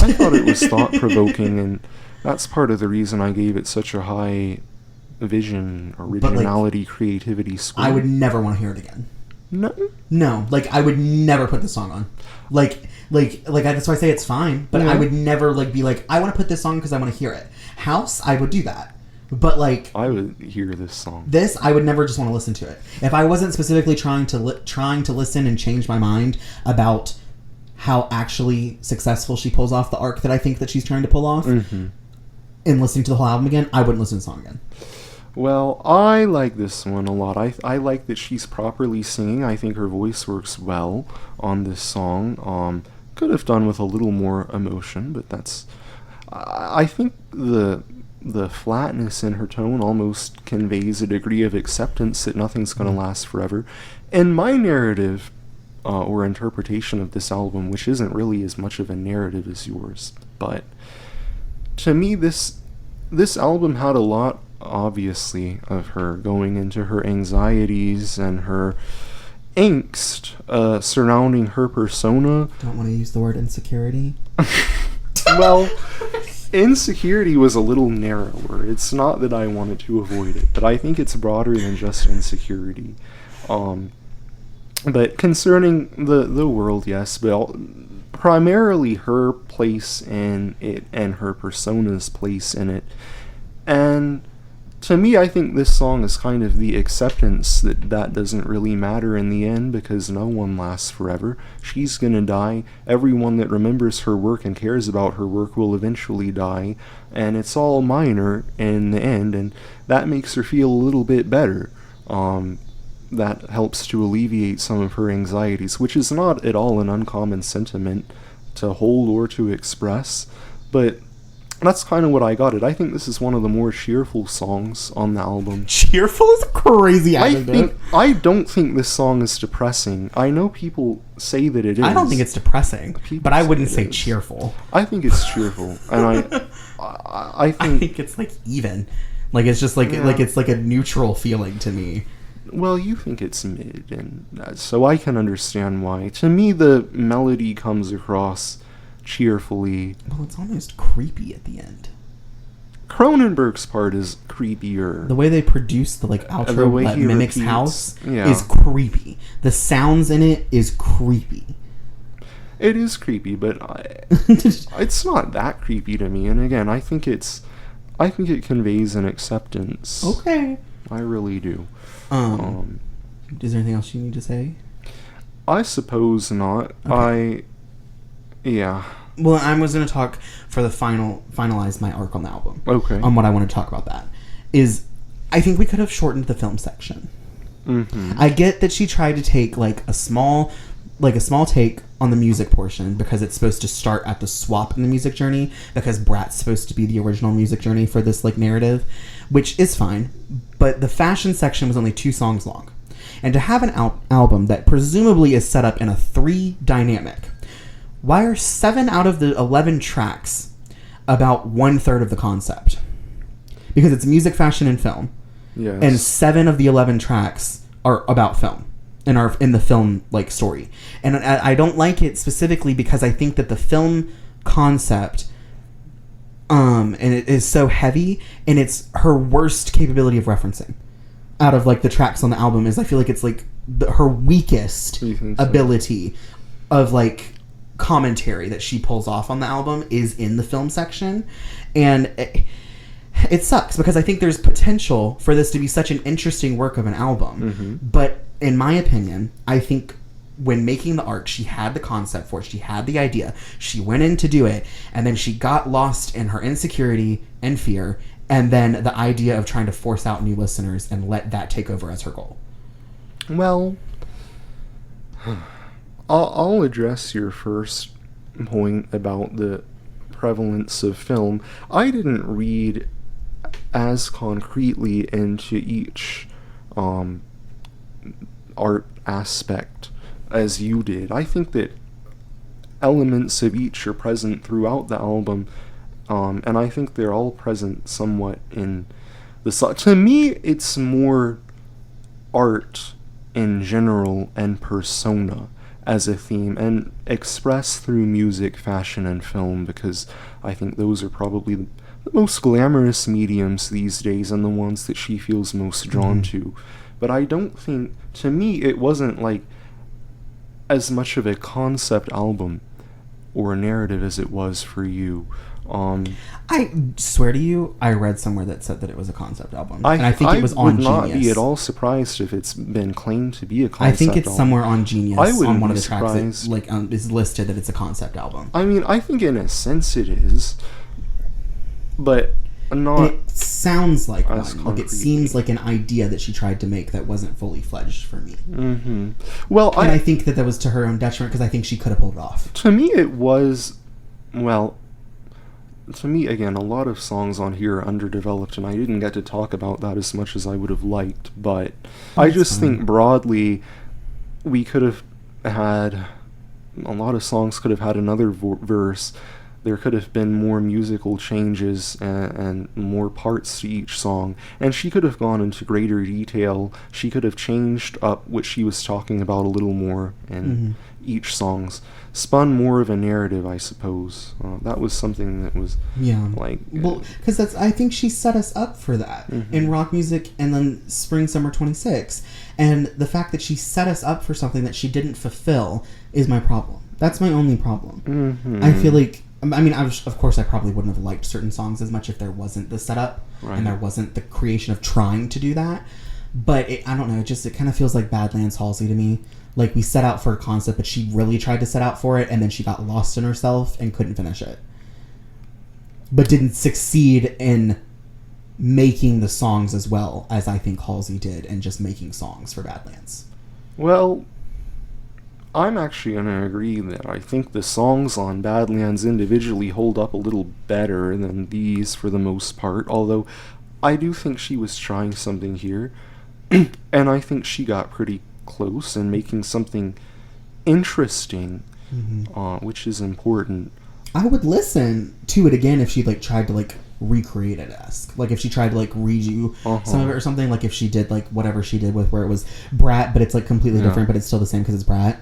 I thought it was thought-provoking, and that's part of the reason I gave it such a high vision, originality, creativity score. I would never want to hear it again. No? Like, I would never put this song on. Like that's why I say it's fine, but I would never, like, be like, I want to put this song because I want to hear it. House, I would do that. But, like, I would hear this song. this, I would never just want to listen to it. If I wasn't specifically trying to listen and change my mind about how actually successful she pulls off the arc that I think that she's trying to pull off, and listening to the whole album again, I wouldn't listen to the song again. Well, I like this one a lot. I like that she's properly singing. I think her voice works well on this song. Could have done with a little more emotion, but that's... I think the flatness in her tone almost conveys a degree of acceptance that nothing's going to last forever. And my narrative or interpretation of this album, which isn't really as much of a narrative as yours, but to me this album had a lot, obviously, of her going into her anxieties and her angst surrounding her persona. Don't want to use the word insecurity. Well, insecurity was a little narrower. It's not that I wanted to avoid it, but I think it's broader than just insecurity. But concerning the world, yes, but primarily her place in it and her persona's place in it. And to me, I think this song is kind of the acceptance that doesn't really matter in the end, because no one lasts forever. She's gonna die. Everyone that remembers her work and cares about her work will eventually die, and it's all minor in the end, and that makes her feel a little bit better. That helps to alleviate some of her anxieties, which is not at all an uncommon sentiment to hold or to express, but that's kind of what I got it. I think this is one of the more cheerful songs on the album. Cheerful is a crazy adjective. I don't think this song is depressing. I know people say that it is. I don't think it's depressing, People but I say wouldn't it say is. cheerful. I think it's cheerful, and I I think... think it's like even. Like, it's just like it's like a neutral feeling to me. Well, you think it's mid, and so I can understand why. To me, the melody comes across cheerfully. Well, it's almost creepy at the end. Cronenberg's part is creepier. The way they produce the, like, The outro way that he mimics repeats, House yeah. is creepy. The sounds in it is creepy. It is creepy, but it's not that creepy to me. And again, I think it conveys an acceptance. Okay. I really do. Is there anything else you need to say? I suppose not. Okay. Yeah. Well, I was going to talk for the finalize my arc on the album. Okay. On what I want to talk about that is, I think we could have shortened the film section. Mm-hmm. I get that she tried to take like a small take on the music portion because it's supposed to start at the swap in the music journey, because Brat's supposed to be the original music journey for this, like, narrative, which is fine. But the fashion section was only 2 songs long. And to have an album that presumably is set up in a 3 dynamic, why are 7 out of the 11 tracks about 1/3 of the concept? Because it's music, fashion, and film. Yes. And 7 of the 11 tracks are about film and are in the film, like, story. And I don't like it specifically because I think that the film concept, and it is so heavy, and it's her worst capability of referencing. out of like the tracks on the album is I feel like it's like her weakest ability of like commentary that she pulls off on the album is in the film section, and it sucks because I think there's potential for this to be such an interesting work of an album, but in my opinion, I think when making the art, she had the concept for it, she had the idea, she went in to do it, and then she got lost in her insecurity and fear, and then the idea of trying to force out new listeners and let that take over as her goal. Well, I'll address your first point about the prevalence of film. I didn't read as concretely into each art aspect as you did. I think that elements of each are present throughout the album, and I think they're all present somewhat in the song. To me, it's more art in general and persona as a theme, and expressed through music, fashion, and film, because I think those are probably the most glamorous mediums these days and the ones that she feels most drawn to. But I don't think, to me, it wasn't like as much of a concept album or a narrative as it was for you. I swear to you, I read somewhere that said that it was a concept album, and I think it was on Genius. I would not be at all surprised if it's been claimed to be a concept album. I think it's somewhere on Genius. I wouldn't on one be of the tracks surprised. that like is listed that it's a concept album. I mean, I think in a sense it is, but not. And it sounds like one. Concrete. Like it seems like an idea that she tried to make that wasn't fully fledged for me. Well, and I think that was to her own detriment because I think she could have pulled it off. To me, it was, well. To me, again, a lot of songs on here are underdeveloped, and I didn't get to talk about that as much as I would have liked, but I just think broadly we could have had, a lot of songs could have had another verse. There could have been more musical changes and more parts to each song, and she could have gone into greater detail. She could have changed up what she was talking about a little more in each song's. Spun more of a narrative, I suppose. That was something that was like... Well, because I think she set us up for that in rock music and then Spring Summer 26. And the fact that she set us up for something that she didn't fulfill is my problem. That's my only problem. I feel like... I mean, of course, I probably wouldn't have liked certain songs as much if there wasn't the setup and there wasn't the creation of trying to do that. But I don't know, it kind of feels like Badlands Halsey to me. Like, we set out for a concept, but she really tried to set out for it, and then she got lost in herself and couldn't finish it. But didn't succeed in making the songs as well as I think Halsey did, and just making songs for Badlands. Well, I'm actually going to agree that I think the songs on Badlands individually hold up a little better than these for the most part, although I do think she was trying something here, and I think she got pretty close and making something interesting, which is important. I would listen to it again if she like tried to like recreate it like if she tried to like redo some of it or something, like if she did like whatever she did with where it was Brat but it's like completely different but it's still the same because it's Brat.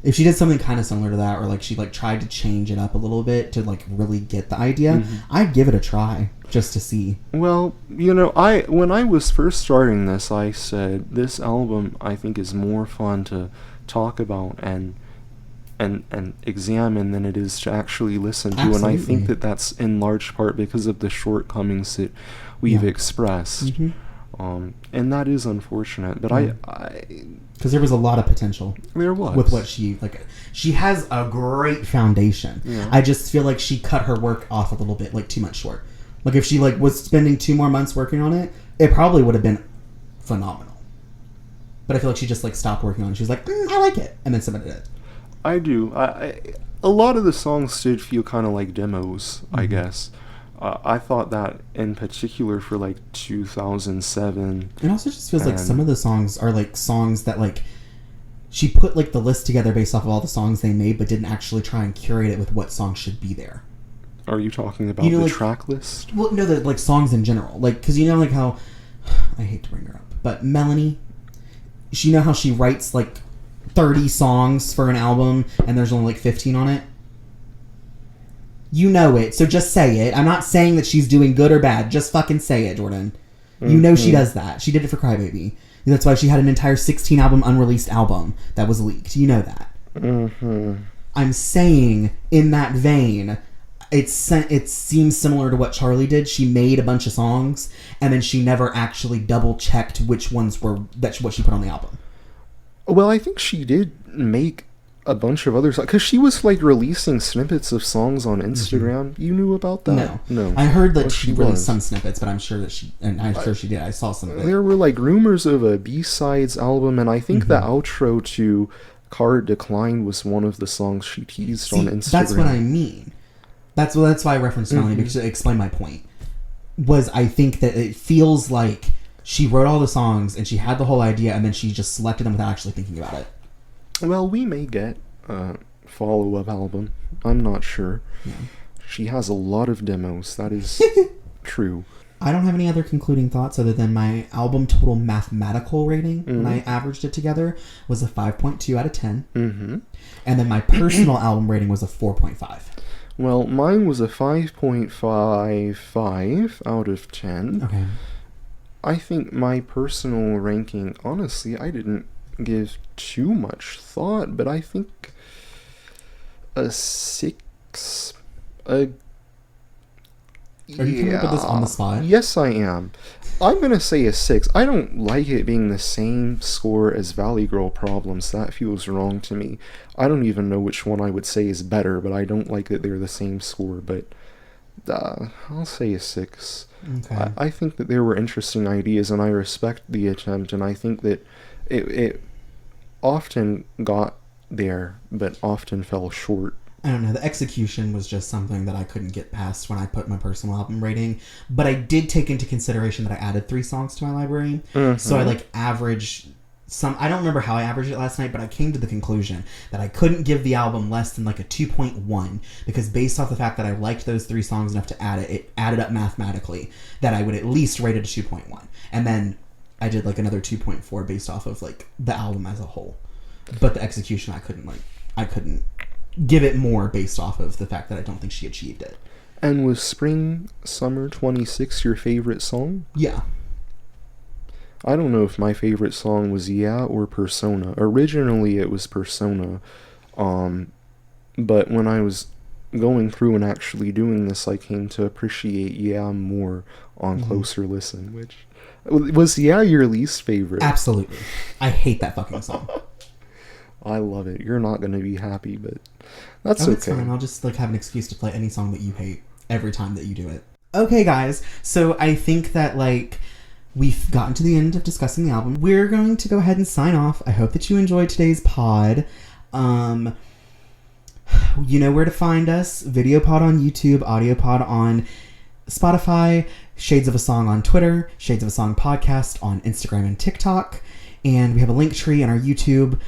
If she did something kind of similar to that, or like she like tried to change it up a little bit to like really get the idea, I'd give it a try just to see. Well, you know, when I was first starting this, I said this album I think is more fun to talk about and examine than it is to actually listen to. Absolutely. And I think that that's in large part because of the shortcomings that we've expressed. And that is unfortunate, but I because there was a lot of potential. There was. With what she has a great foundation. Yeah. I just feel like she cut her work off a little bit, like too much short. Like if she like was spending 2 more months working on it, it probably would have been phenomenal. But I feel like she just like stopped working on it. She was like, I like it, and then submitted it. I do. A lot of the songs did feel kind of like demos, I guess. I thought that in particular for like 2007. It also just feels like some of the songs are like songs that like she put like the list together based off of all the songs they made, but didn't actually try and curate it with what songs should be there. Are you talking about the like, track list? Well, no, the like songs in general. Like, because you know like how, I hate to bring her up, but Melanie, you know how she writes like 30 songs for an album and there's only like 15 on it? You know it, so just say it. I'm not saying that she's doing good or bad. Just fucking say it, Jordan. You know she does that. She did it for Crybaby. That's why she had an entire 16-album unreleased album that was leaked. You know that. I'm saying, in that vein, it seems similar to what Charli did. She made a bunch of songs, and then she never actually double-checked which ones were what she put on the album. Well, I think she did make a bunch of others, because she was like releasing snippets of songs on Instagram. You knew about that? No. I heard that she released some snippets, but I'm sure that she did. I saw some of it. There were like rumors of a B-sides album, and I think the outro to Card Decline was one of the songs she teased on Instagram. That's what I mean. That's why I referenced Melanie, because to explain my point. Was I think that it feels like she wrote all the songs and she had the whole idea, and then she just selected them without actually thinking about it. Well, we may get a follow-up album. I'm not sure. Yeah. She has a lot of demos. That is true. I don't have any other concluding thoughts other than my album total mathematical rating, when I averaged it together, was a 5.2 out of 10. And then my personal album rating was a 4.5. Well, mine was a 5.55 out of 10. Okay. I think my personal ranking, honestly, I didn't give too much thought, but I think a 6. Are you coming up with this on the spot? Yes, I am. I'm going to say a 6. I don't like it being the same score as Valley Girl Problems. That feels wrong to me. I don't even know which one I would say is better, but I don't like that they're the same score. But I'll say a 6. Okay. I think that there were interesting ideas, and I respect the attempt, and I think that it often got there, but often fell short. I don't know. The execution was just something that I couldn't get past when I put my personal album rating. But I did take into consideration that I added 3 songs to my library. So I averaged some. I don't remember how I averaged it last night, but I came to the conclusion that I couldn't give the album less than a 2.1, because based off the fact that I liked those 3 songs enough to add it, it added up mathematically that I would at least rate it a 2.1. And then I did another 2.4 based off of the album as a whole. But the execution, I couldn't give it more based off of the fact that I don't think she achieved it. And was Spring Summer 26 your favorite song? Yeah. I don't know if my favorite song was Yeah or Persona. Originally it was Persona. But when I was going through and actually doing this, I came to appreciate Yeah more on closer listen, which was Yeah your least favorite? Absolutely. I hate that fucking song. I love it. You're not going to be happy, but that's okay. It's fine. I'll just have an excuse to play any song that you hate every time that you do it. Okay, guys. So I think that we've gotten to the end of discussing the album. We're going to go ahead and sign off. I hope that you enjoyed today's pod. You know where to find us. Video pod on YouTube, audio pod on Spotify, Shades of a Song on Twitter, Shades of a Song podcast on Instagram and TikTok. And we have a link tree in our YouTube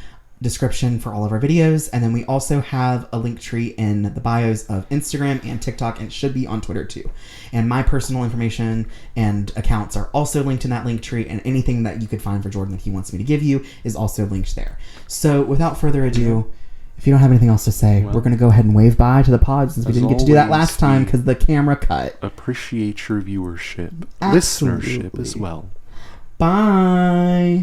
description for all of our videos, and then we also have a link tree in the bios of Instagram and TikTok, and it should be on Twitter too. And my personal information and accounts are also linked in that link tree, and anything that you could find for Jordan that he wants me to give you is also linked there. So without further ado, if you don't have anything else to say, we're going to go ahead and wave bye to the pod, since we didn't get to do that last time because the camera cut. Appreciate your viewership, Absolutely. listenership as well. Bye.